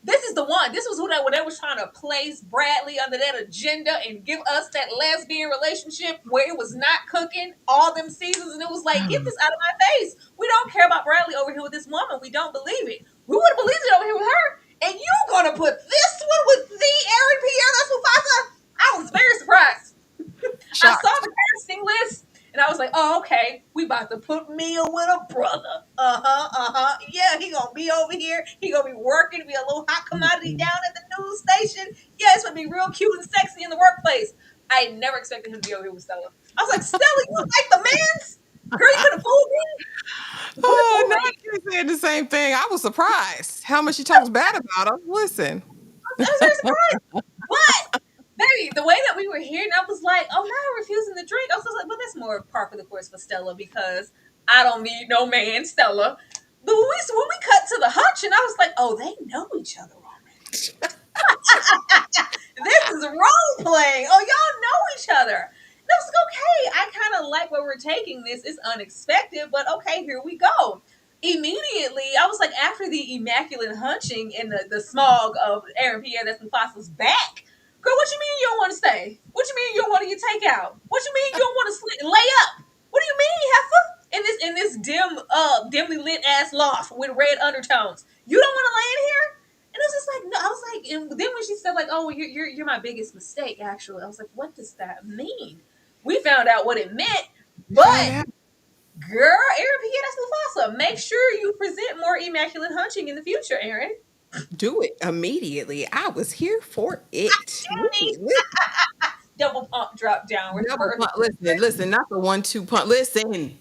This is the one. This was who they when they was trying to place Bradley under that agenda and give us that lesbian relationship where it was not cooking all them seasons, and it was like, get this out of my face. We don't care about Bradley over here with this woman. We don't believe it. We would have believed it over here with her. And you gonna put this one with the Aaron Pierre? That's Mufasa. I was very surprised. I saw Shocked. the casting list and I was like, oh, okay, we about to put Mia with a brother. Yeah, he gonna be over here. He gonna be working, be a little hot commodity down at the news station. Yeah, it's gonna be real cute and sexy in the workplace. I never expected him to be over here with Stella. I was like, Stella, you like the man's? Girl, you could have fooled me. You could have Oh, fooled no, me. you said the same thing. I was surprised how much she talks bad about him. Listen. I was very surprised. But, baby, the way that we were hearing, I was like, oh, now refusing to drink. I was like, but that's more par for the course for Stella because I don't need no man, Stella. But when we cut to the hunch, and I was like, oh, they know each other already. This is role playing. Oh, y'all know each other. And I was like, okay, I kind of like where we're taking this. It's unexpected, but okay, here we go. Immediately, I was like, after the immaculate hunching and the smog of Aaron Pierre that's Mufasa's back, girl, what you mean you don't want to stay? What you mean you don't want to get takeout? What you mean you don't want to lay up? What do you mean, heifer? In this dimly lit ass loft with red undertones, you don't want to lay in here? And it was just like, no. I was like, and then when she said like, oh, you're my biggest mistake, actually, I was like, what does that mean? We found out what it meant, Found but out. girl, Aaron P. That's Mufasa. Make sure you present more immaculate hunching in the future, Aaron. Do it immediately. I was here for it. Danny, double pump drop downward Double further. punt. Listen, not the 1-2 punt. Listen,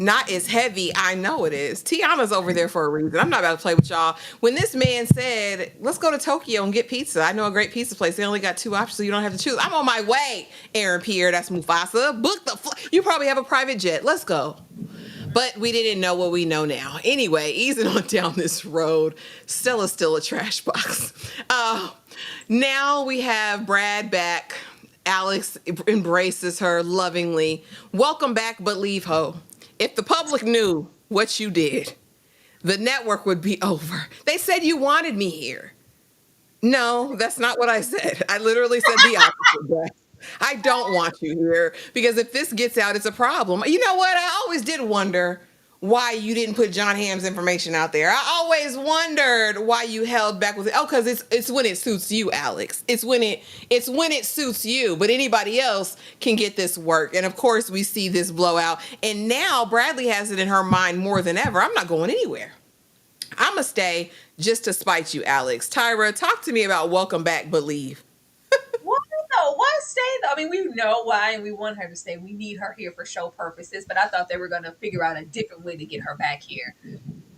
not as heavy. I know it is. Tiana's over there for a reason. I'm not about to play with y'all. When this man said, let's go to Tokyo and get pizza, I know a great pizza place. They only got two options, so you don't have to choose. I'm on my way, Aaron Pierre. That's Mufasa. Book you probably have a private jet. Let's go. But we didn't know what we know now. Anyway, easing on down this road, Stella's still a trash box. Now we have Brad back. Alex embraces her lovingly. Welcome back, but leave ho. If the public knew what you did, the network would be over. They said you wanted me here. No, that's not what I said. I literally said the opposite. Brad. I don't want you here because if this gets out, it's a problem. You know what? I always did wonder why you didn't put John Hamm's information out there. I always wondered why you held back with it. Oh, because it's when it suits you, Alex. It's when it suits you. But anybody else can get this work. And of course, we see this blowout. And now Bradley has it in her mind more than ever. I'm not going anywhere. I'ma stay just to spite you, Alex. Tyra, talk to me about welcome back, but leave. Why though? Why stay though? I mean, we know why, and we want her to stay. We need her here for show purposes. But I thought they were going to figure out a different way to get her back here.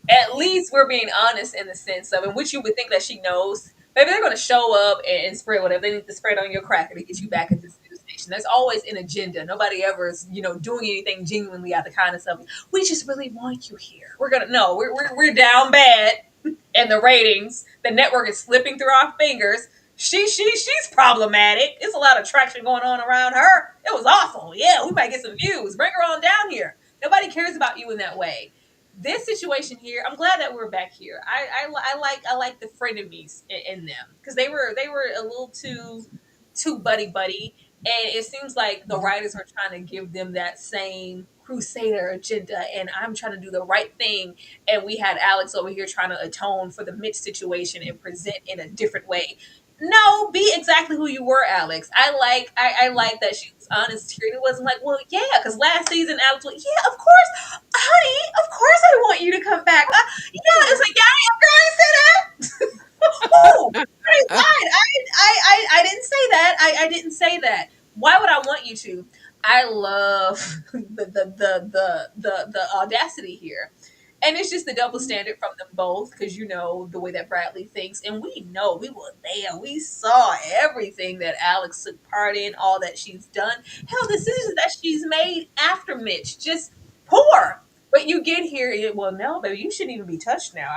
At least we're being honest in the sense of in which you would think that she knows. Maybe they're going to show up and spread whatever they need to spread on your cracker to get you back at this news station. There's always an agenda. Nobody ever is, doing anything genuinely out of the kindness of, we just really want you here. We're going to, no, we're down bad in the ratings. The network is slipping through our fingers. She's problematic. It's a lot of traction going on around her. It was awful. Yeah, we might get some views. Bring her on down here. Nobody cares about you in that way. This situation here, I'm glad that we're back here. I like the frenemies in them because they were a little too buddy, and it seems like the writers are trying to give them that same crusader agenda, and I'm trying to do the right thing, and we had Alex over here trying to atone for the Mitch situation and present in a different way. No, be exactly who you were, Alex. I like that she was honest here. It wasn't like, well, yeah, because last season Alex was, yeah, of course, honey, of course I want you to come back. Yeah, it's like, yeah, girl, I didn't say that. Oh, I lied. I didn't say that. I didn't say that. Why would I want you to? I love the audacity here. And it's just the double standard from them both because the way that Bradley thinks, and we know we were there. We saw everything that Alex took part in, all that she's done. Hell, decisions that she's made after Mitch, just poor. But you get here, well, no, baby, you shouldn't even be touched now.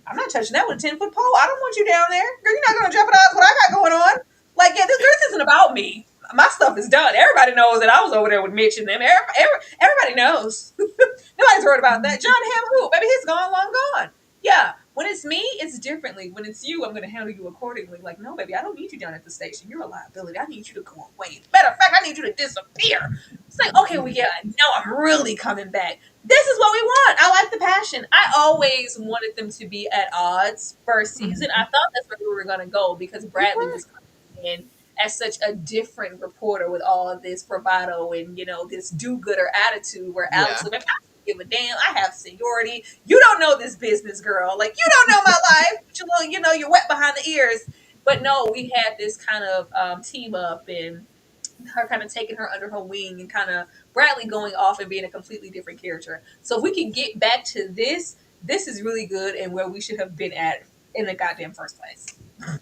I'm not touching that with a 10-foot pole. I don't want you down there, girl. You're not gonna jeopardize what I got going on. Like, yeah, this isn't about me. My stuff is done. Everybody knows that I was over there with Mitch and them. Everybody knows. Nobody's worried about that. John Ham who? Baby, he's gone, long gone. Yeah. When it's me, it's differently. When it's you, I'm going to handle you accordingly. Like, no, baby, I don't need you down at the station. You're a liability. I need you to go away. Matter of fact, I need you to disappear. It's like, okay, well, yeah, now I'm really coming back. This is what we want. I like the passion. I always wanted them to be at odds first season. I thought that's where we were going to go because Bradley was coming in as such a different reporter with all of this bravado and this do-gooder attitude where Alex Yeah. was like, I don't give a damn. I have seniority. You don't know this business, girl. Like, you don't know my life. But you're wet behind the ears. But no, we had this kind of team up and her kind of taking her under her wing and kind of Bradley going off and being a completely different character. So if we can get back to this is really good and where we should have been at in the goddamn first place.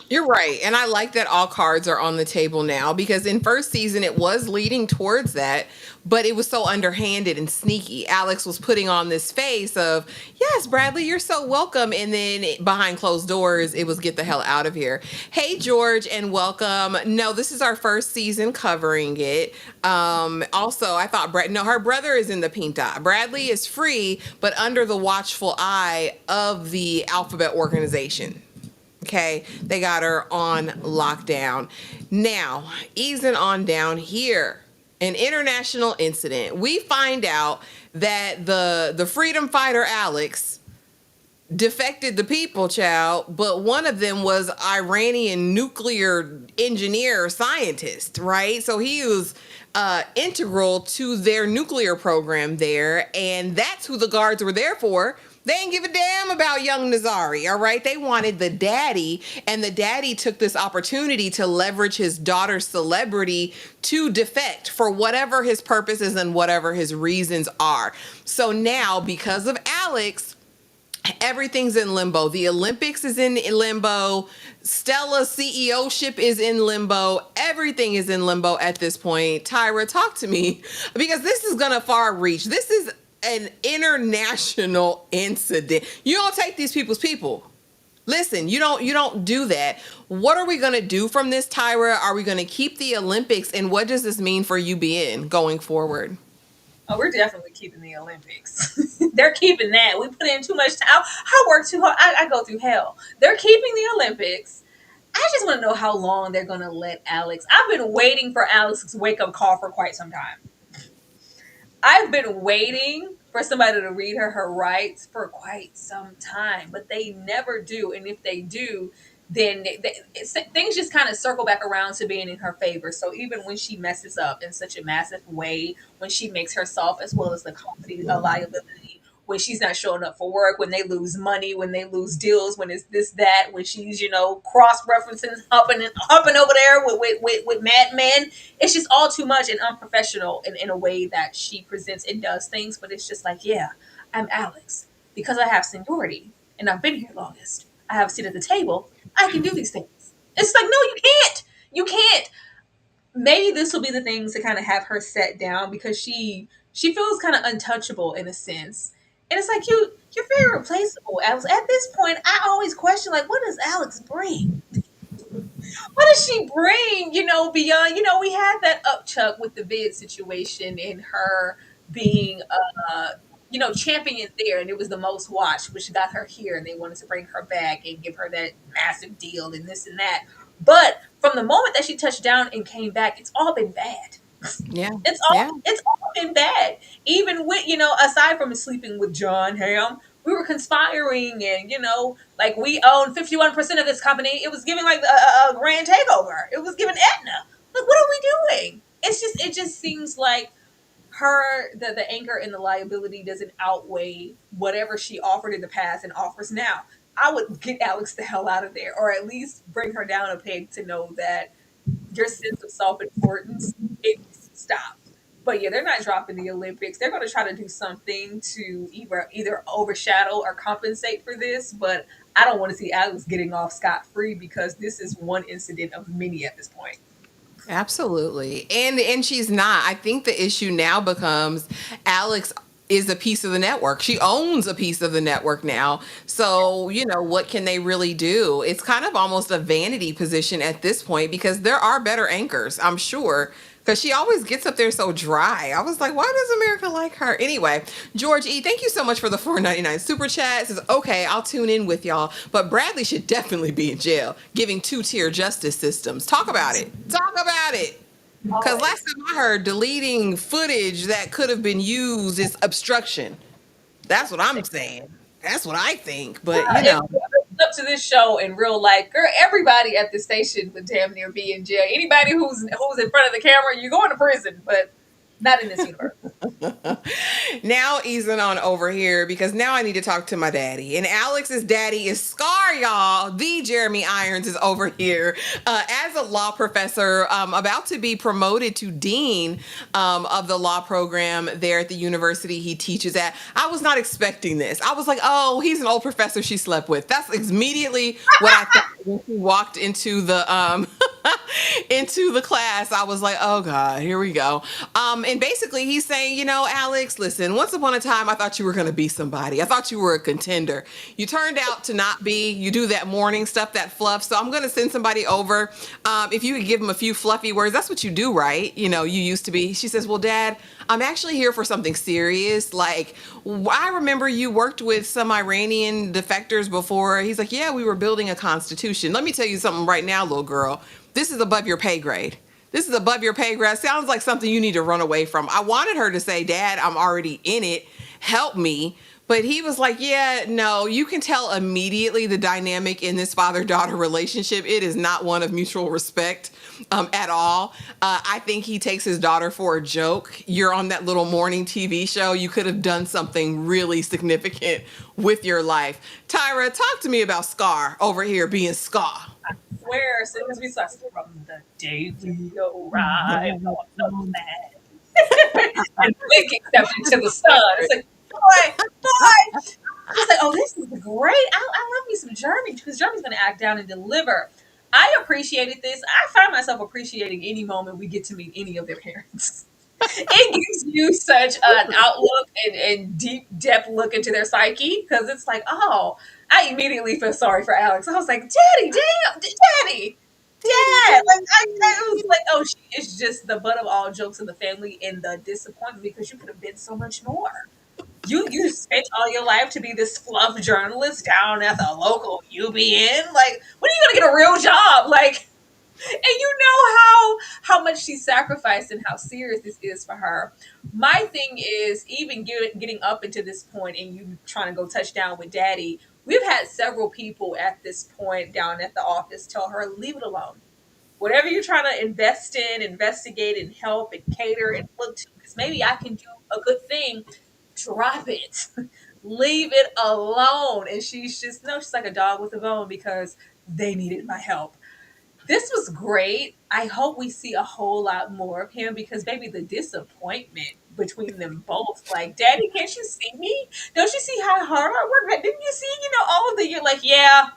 You're right. And I like that all cards are on the table now because in first season it was leading towards that, but it was so underhanded and sneaky. Alex was putting on this face of, yes, Bradley, you're so welcome. And then behind closed doors, it was get the hell out of here. Hey, George, and welcome. No, this is our first season covering it. Also, I thought, no, her brother is in the Pinta. Bradley is free, but under the watchful eye of the Alphabet organization. Okay, they got her on lockdown. Now, easing on down here, an international incident. We find out that the freedom fighter Alex defected the people, child, but one of them was Iranian nuclear engineer scientist, right? So he was integral to their nuclear program there, and that's who the guards were there for. They didn't give a damn about young Nazari, all right? They wanted the daddy, and the daddy took this opportunity to leverage his daughter's celebrity to defect for whatever his purposes and whatever his reasons are. So now, because of Alex, everything's in limbo. The Olympics is in limbo. Stella's CEO-ship is in limbo. Everything is in limbo at this point. Tyra, talk to me because this is going to far reach. This is an international incident. You don't take these people's people. Listen, you don't do that. What are we going to do from this, Tyra? Are we going to keep the Olympics? And what does this mean for UBN going forward? Oh, we're definitely keeping the Olympics. They're keeping that. We put in too much time. I work too hard. I go through hell. They're keeping the Olympics. I just want to know how long they're going to let Alex. I've been waiting for Alex's wake up call for quite some time. I've been waiting for somebody to read her rights for quite some time, but they never do. And if they do, then things just kind of circle back around to being in her favor. So even when she messes up in such a massive way, when she makes herself as well as the company a liability, when she's not showing up for work, when they lose money, when they lose deals, when it's this, that, when she's, cross-referencing, hopping over there with madmen. It's just all too much and unprofessional in a way that she presents and does things. But it's just like, yeah, I'm Alex. Because I have seniority and I've been here longest. I have a seat at the table. I can do these things. It's like, no, you can't. You can't. Maybe this will be the things to kind of have her set down because she feels kind of untouchable in a sense. And it's like you're very replaceable, Alex. At this point, I always question like, what does Alex bring? What does she bring? Beyond we had that upchuck with the vid situation and her being champion there, and it was the most watched, which got her here, and they wanted to bring her back and give her that massive deal and this and that. But from the moment that she touched down and came back, it's all been bad. Yeah. It's Yeah. all been bad. Even with aside from sleeping with John Ham, we were conspiring, and like we own 51% of this company. It was giving like a grand takeover. It was giving Aetna. Like, what are we doing? It just seems like the anchor and the liability doesn't outweigh whatever she offered in the past and offers now. I would get Alex the hell out of there, or at least bring her down a peg to know that your sense of self importance, it needs to stop. But yeah, they're not dropping the Olympics. They're going to try to do something to either overshadow or compensate for this. But I don't want to see Alex getting off scot free because this is one incident of many at this point. Absolutely. And she's not. I think the issue now becomes Alex is a piece of the network. She owns a piece of the network now. So, what can they really do? It's kind of almost a vanity position at this point because there are better anchors, I'm sure. Because she always gets up there so dry. I was like, why does America like her? Anyway, George E., thank you so much for the 4.99 super chat. It says, okay, I'll tune in with y'all. But Bradley should definitely be in jail, giving two-tier justice systems. Talk about it. Talk about it. Because last Always. time I heard, deleting footage that could have been used is obstruction. That's what I'm saying. That's what I think. But, If it was up to this show in real life, girl, everybody at the station would damn near be in jail. Anybody who's in front of the camera, you're going to prison, but not in this universe. now easing on over here because now I need to talk to my daddy. And Alex's daddy is Scar, y'all. The Jeremy Irons is over here as a law professor, about to be promoted to dean of the law program there at the university he teaches at. I was not expecting this. I was like, oh, he's an old professor she slept with. That's immediately what I thought when she walked into the into the class. I was like, oh God, here we go. And basically he's saying, Alex, listen, once upon a time, I thought you were going to be somebody. I thought you were a contender. You turned out to not be. You do that morning stuff, that fluff. So I'm going to send somebody over. If you could give him a few fluffy words, that's what you do, right? You used to be. She says, well, Dad, I'm actually here for something serious. Like, I remember you worked with some Iranian defectors before. He's like, yeah, we were building a constitution. Let me tell you something right now, little girl. This is above your pay grade. This is above your pay grade. Sounds like something you need to run away from. I wanted her to say, Dad, I'm already in it. Help me. But he was like, yeah, no, you can tell immediately the dynamic in this father-daughter relationship. It is not one of mutual respect at all. I think he takes his daughter for a joke. You're on that little morning TV show. You could have done something really significant with your life. Tyra, talk to me about Scar over here being Scar. Swear, as soon as we start from the day we arrive on the land and blinking stepped into the sun. It's like, boy. It's like, oh, this is great. I love me some Jeremy because Jeremy's going to act down and deliver. I appreciated this. I find myself appreciating any moment we get to meet any of their parents. It gives you such an outlook and deep depth look into their psyche because it's like, oh, I immediately feel sorry for Alex. I was like, Daddy, damn, Daddy, Dad. Like, I was like, oh, she is just the butt of all jokes in the family and the disappointment because you could have been so much more. You spent all your life to be this fluff journalist down at the local UBN. Like, when are you gonna get a real job? Like, and you know how much she sacrificed and how serious this is for her. My thing is even getting up into this point and you trying to go touchdown with Daddy. We've had several people at this point down at the office tell her leave it alone. Whatever you're trying to invest in, investigate, and help and cater and look to, because maybe I can do a good thing. Drop it. Leave it alone. And she's just no, she's like a dog with a bone because they needed my help. This was great. I hope we see a whole lot more of him because maybe the disappointment between them both. Like, Daddy, can't you see me? Don't you see how hard I work? Didn't you see, all of the you're like, yeah,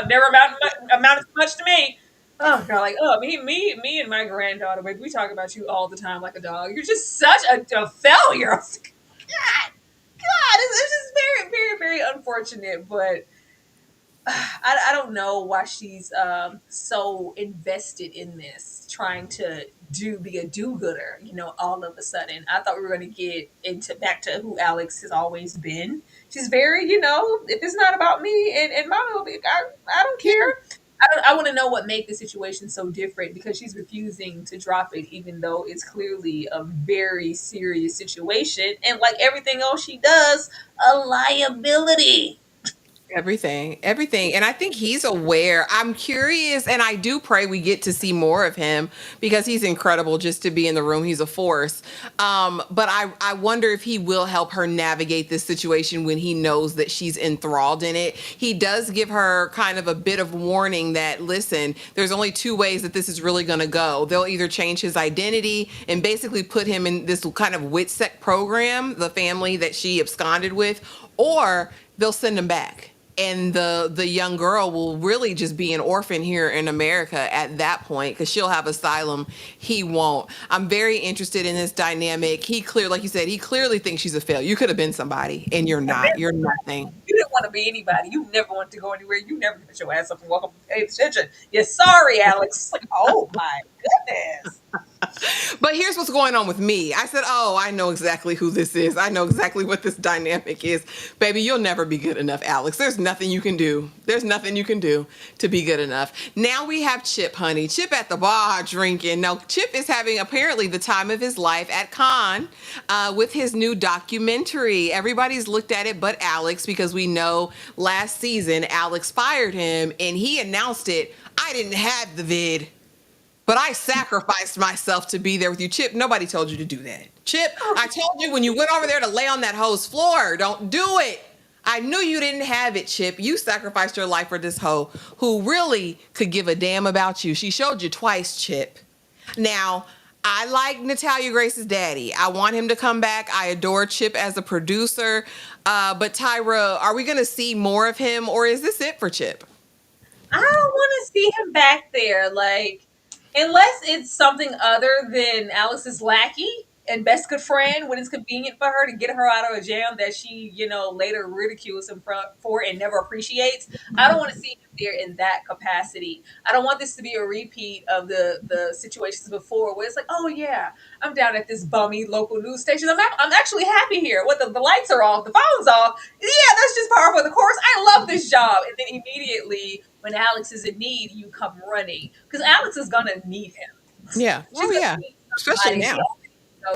never amounted to much to me. Oh god, like, oh, me and my granddaughter, like, we talk about you all the time like a dog. You're just such a failure. I was like, God, it's just very, very, very unfortunate, but I don't know why she's so invested in this, trying to be a do-gooder, all of a sudden. I thought we were going to get into back to who Alex has always been. She's very, if it's not about me and my movie, I don't care. I want to know what made the situation so different because she's refusing to drop it, even though it's clearly a very serious situation. And like everything else she does, a liability. Everything. And I think he's aware. I'm curious, and I do pray we get to see more of him because he's incredible just to be in the room. He's a force. But I wonder if he will help her navigate this situation when he knows that she's enthralled in it. He does give her kind of a bit of warning that, listen, there's only two ways that this is really going to go. They'll either change his identity and basically put him in this kind of WITSEC program, the family that she absconded with, or they'll send him back, and the young girl will really just be an orphan here in America at that point because she'll have asylum. He won't. I'm very interested in this dynamic. Like you said, he clearly thinks she's a failure. You could have been somebody, and you're not. You're nothing. You didn't want to be anybody. You never wanted to go anywhere. You never put your ass up and walk up and pay attention. You're sorry, Alex. Like, oh my goodness. But here's what's going on with me. I said, oh, I know exactly who this is. I know exactly what this dynamic is. Baby, you'll never be good enough, Alex. There's nothing you can do. There's nothing you can do to be good enough. Now we have Chip, honey. Chip at the bar drinking. Now, Chip is having apparently the time of his life at Cannes with his new documentary. Everybody's looked at it but Alex, because we know last season Alex fired him and he announced it. I didn't have the vid, but I sacrificed myself to be there with you. Chip, nobody told you to do that. Chip, I told you when you went over there to lay on that hoe's floor, don't do it. I knew you didn't have it, Chip. You sacrificed your life for this hoe who really could give a damn about you. She showed you twice, Chip. Now, I like Natalia Grace's daddy. I want him to come back. I adore Chip as a producer. But Tyra, are we going to see more of him, or is this it for Chip? I don't want to see him back there. Like, unless it's something other than Alex's lackey and best good friend when it's convenient for her to get her out of a jam that she, later ridicules him for and never appreciates. I don't want to see him there in that capacity. I don't want this to be a repeat of the situations before where it's like, oh yeah, I'm down at this bummy local news station. I'm actually happy here. What the lights are off, the phone's off. Yeah, that's just par for the course. I love this job. And then immediately when Alex is in need, you come running because Alex is gonna need him. Yeah. She's Oh, gonna yeah. need Especially somebody. now.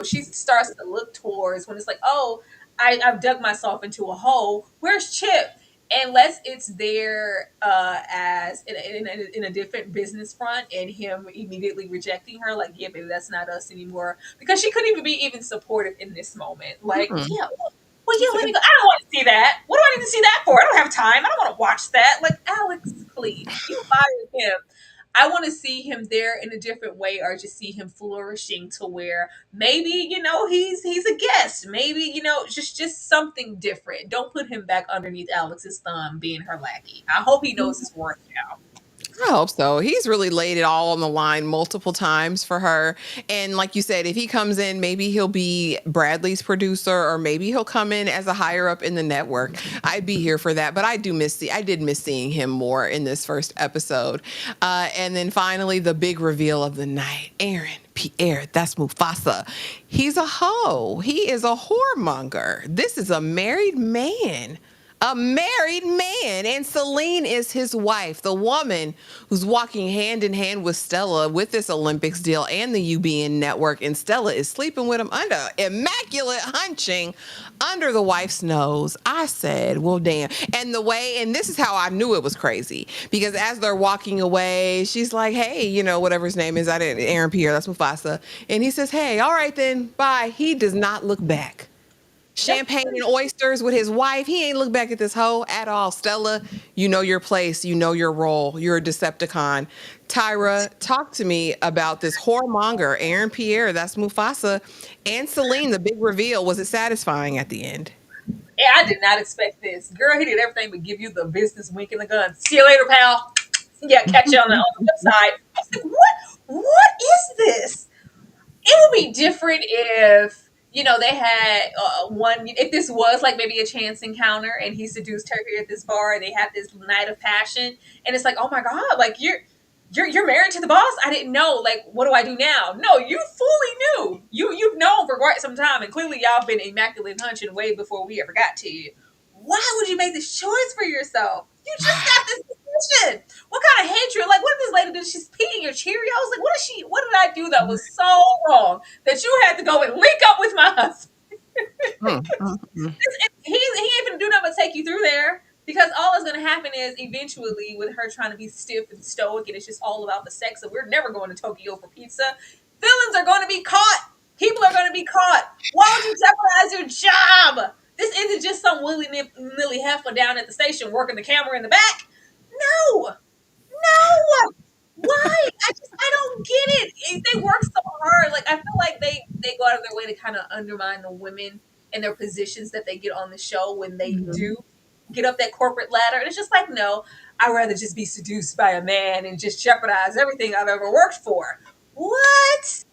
She starts to look towards when it's like, oh, I've dug myself into a hole. Where's Chip? Unless it's there as in a different business front and him immediately rejecting her, like, yeah, baby, that's not us anymore. Because she couldn't even be even supportive in this moment. Like, Mm-mm. yeah, well, yeah, let me go. I don't want to see that. What do I need to see that for? I don't have time. I don't want to watch that. Like, Alex, please, you fired him. I want to see him there in a different way, or just see him flourishing to where maybe he's a guest. Maybe just something different. Don't put him back underneath Alex's thumb, being her lackey. I hope he knows his worth now. I hope so. He's really laid it all on the line multiple times for her. And like you said, if he comes in, maybe he'll be Bradley's producer, or maybe he'll come in as a higher up in the network. I'd be here for that. But I did miss seeing him more in this first episode. And then finally, the big reveal of the night. Aaron Pierre, that's Mufasa. He's a hoe. He is a whoremonger. This is a married man. A married man, and Celine is his wife, the woman who's walking hand in hand with Stella with this Olympics deal and the UBN network, and Stella is sleeping with him under immaculate hunching under the wife's nose. I said, well, damn. And this is how I knew it was crazy, because as they're walking away, she's like, hey, whatever his name is, Aaron Pierre, that's Mufasa. And he says, hey, all right then, bye. He does not look back. Yep. Champagne and oysters with his wife. He ain't look back at this hoe at all. Stella, you know your place. You know your role. You're a Decepticon. Tyra, talk to me about this whoremonger, Aaron Pierre, that's Mufasa, and Celine, the big reveal. Was it satisfying at the end? Yeah, I did not expect this. Girl, he did everything but give you the business wink and the gun. See you later, pal. Yeah, catch you on the website. I was like, what is this? It would be different if they had one. If this was like maybe a chance encounter and he seduced her here at this bar and they had this night of passion, and it's like, oh my god, like you're married to the boss. I didn't know. Like, what do I do now? No, you fully knew. You've known for quite some time, and clearly y'all been immaculate hunching way before we ever got to you. Why would you make this choice for yourself? You just got this position. What kind of hatred? Like, what did this lady do? She's peeing your Cheerios. Like, what did I do that was so wrong that you had to go and link up with my husband? Mm, mm, mm. He ain't even do nothing but take you through there, because all it's happen is eventually, with her trying to be stiff and stoic, and it's just all about the sex, and we're never going to Tokyo for pizza. Villains are going to be caught. People are going to be caught. Why would you jeopardize your job? This isn't just some willy nilly heifer down at the station working the camera in the back. No, no. Why? I don't get it. They work so hard. Like, I feel like they go out of their way to kind of undermine the women and their positions that they get on the show when they do get up that corporate ladder. And it's just like, no, I'd rather just be seduced by a man and just jeopardize everything I've ever worked for. What?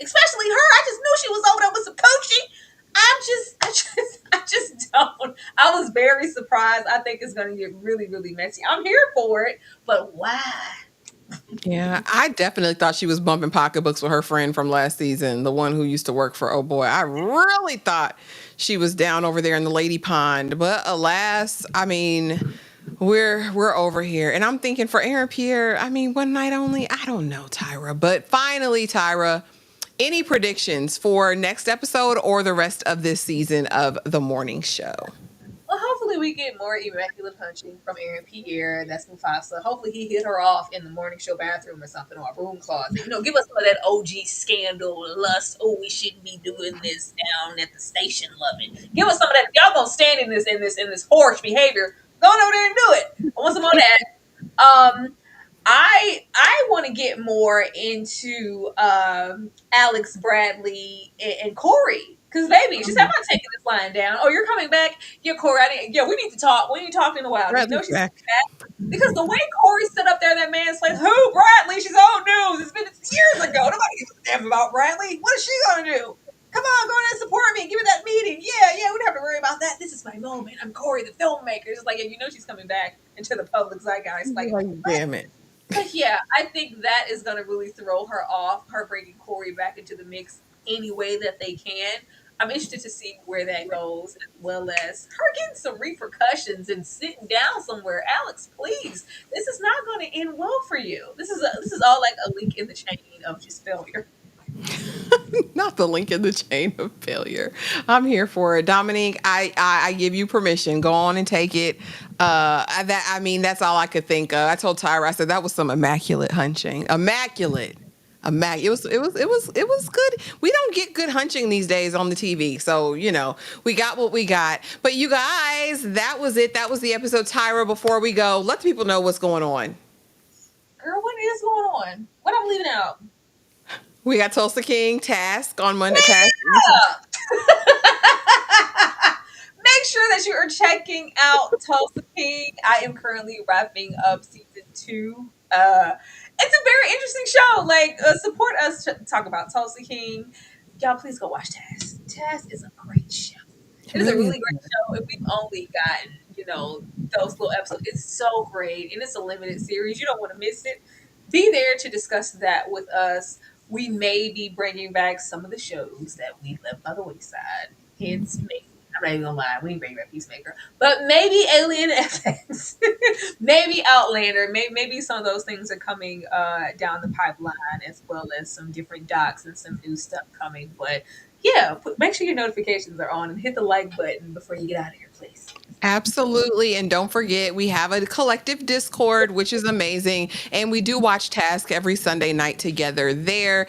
Especially her. I just knew she was over there with some coaching. I just don't. I was very surprised. I think it's going to get really, really messy. I'm here for it, but why? Yeah, I definitely thought she was bumping pocketbooks with her friend from last season, the one who used to work for Oh Boy. I really thought she was down over there in the lady pond, but alas, I mean, we're over here, and I'm thinking for Aaron Pierre. I mean, one night only. I don't know, Tyra, but finally, Tyra. Any predictions for next episode or the rest of this season of the morning show? Well, hopefully we get more immaculate punching from Aaron Pierre. That's Mufasa. Hopefully he hit her off in the morning show bathroom or something, or a broom closet. Give us some of that OG scandal, lust. Oh, we shouldn't be doing this down at the station. Love it. Give us some of that. Y'all gonna stand in this whorish behavior? Go over there and do it. I want some of that. I want to get more into Alex, Bradley, and Corey. Because, baby, she said, I'm not taking this line down. Oh, you're coming back? Yeah, Corey, we need to talk. We need to talk in a while. Bradley's She's back. back. Because the way Corey stood up there in that man's place, who? Bradley? She's old news. It's been years ago. Nobody gives a damn about Bradley. What is she going to do? Come on, go in and support me. Give me that meeting. Yeah, we don't have to worry about that. This is my moment. I'm Corey, the filmmaker. It's like, she's coming back into the public zeitgeist. Like, damn it. But yeah, I think that is going to really throw her off, her bringing Corey back into the mix any way that they can. I'm interested to see where that goes, as well as her getting some repercussions and sitting down somewhere. Alex, please, this is not going to end well for you. This is all like a link in the chain of just failure. Not the link in the chain of failure. I'm here for it. Dominique, I give you permission. Go on and take it. That's all I could think of. I told Tyra, I said that was some immaculate hunching. Immaculate. It was good. We don't get good hunching these days on the TV. So, we got what we got. But you guys, that was it. That was the episode. Tyra, before we go, let the people know what's going on. Girl, what is going on? What I'm leaving out? We got Tulsa King Task on Monday. Yeah. Make sure that you are checking out Tulsa King. I am currently wrapping up season 2. It's a very interesting show. Like, support us to talk about Tulsa King. Y'all, please go watch Task. Task is a great show. It is a really great show. If we've only gotten, those little episodes, it's so great. And it's a limited series. You don't want to miss it. Be there to discuss that with us. We may be bringing back some of the shows that we left by the wayside. Hence, maybe, I'm not even gonna lie, we ain't bringing back Peacemaker, but maybe Alien FX, maybe Outlander, maybe some of those things are coming down the pipeline, as well as some different docs and some new stuff coming. But yeah, make sure your notifications are on and hit the like button before you get out of here, please. Absolutely. And don't forget, we have a collective Discord, which is amazing. And we do watch Task every Sunday night together there.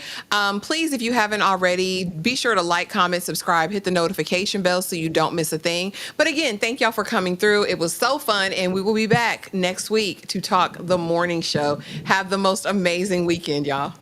Please, if you haven't already, be sure to like, comment, subscribe, hit the notification bell so you don't miss a thing. But again, thank y'all for coming through. It was so fun. And we will be back next week to talk the morning show. Have the most amazing weekend, y'all.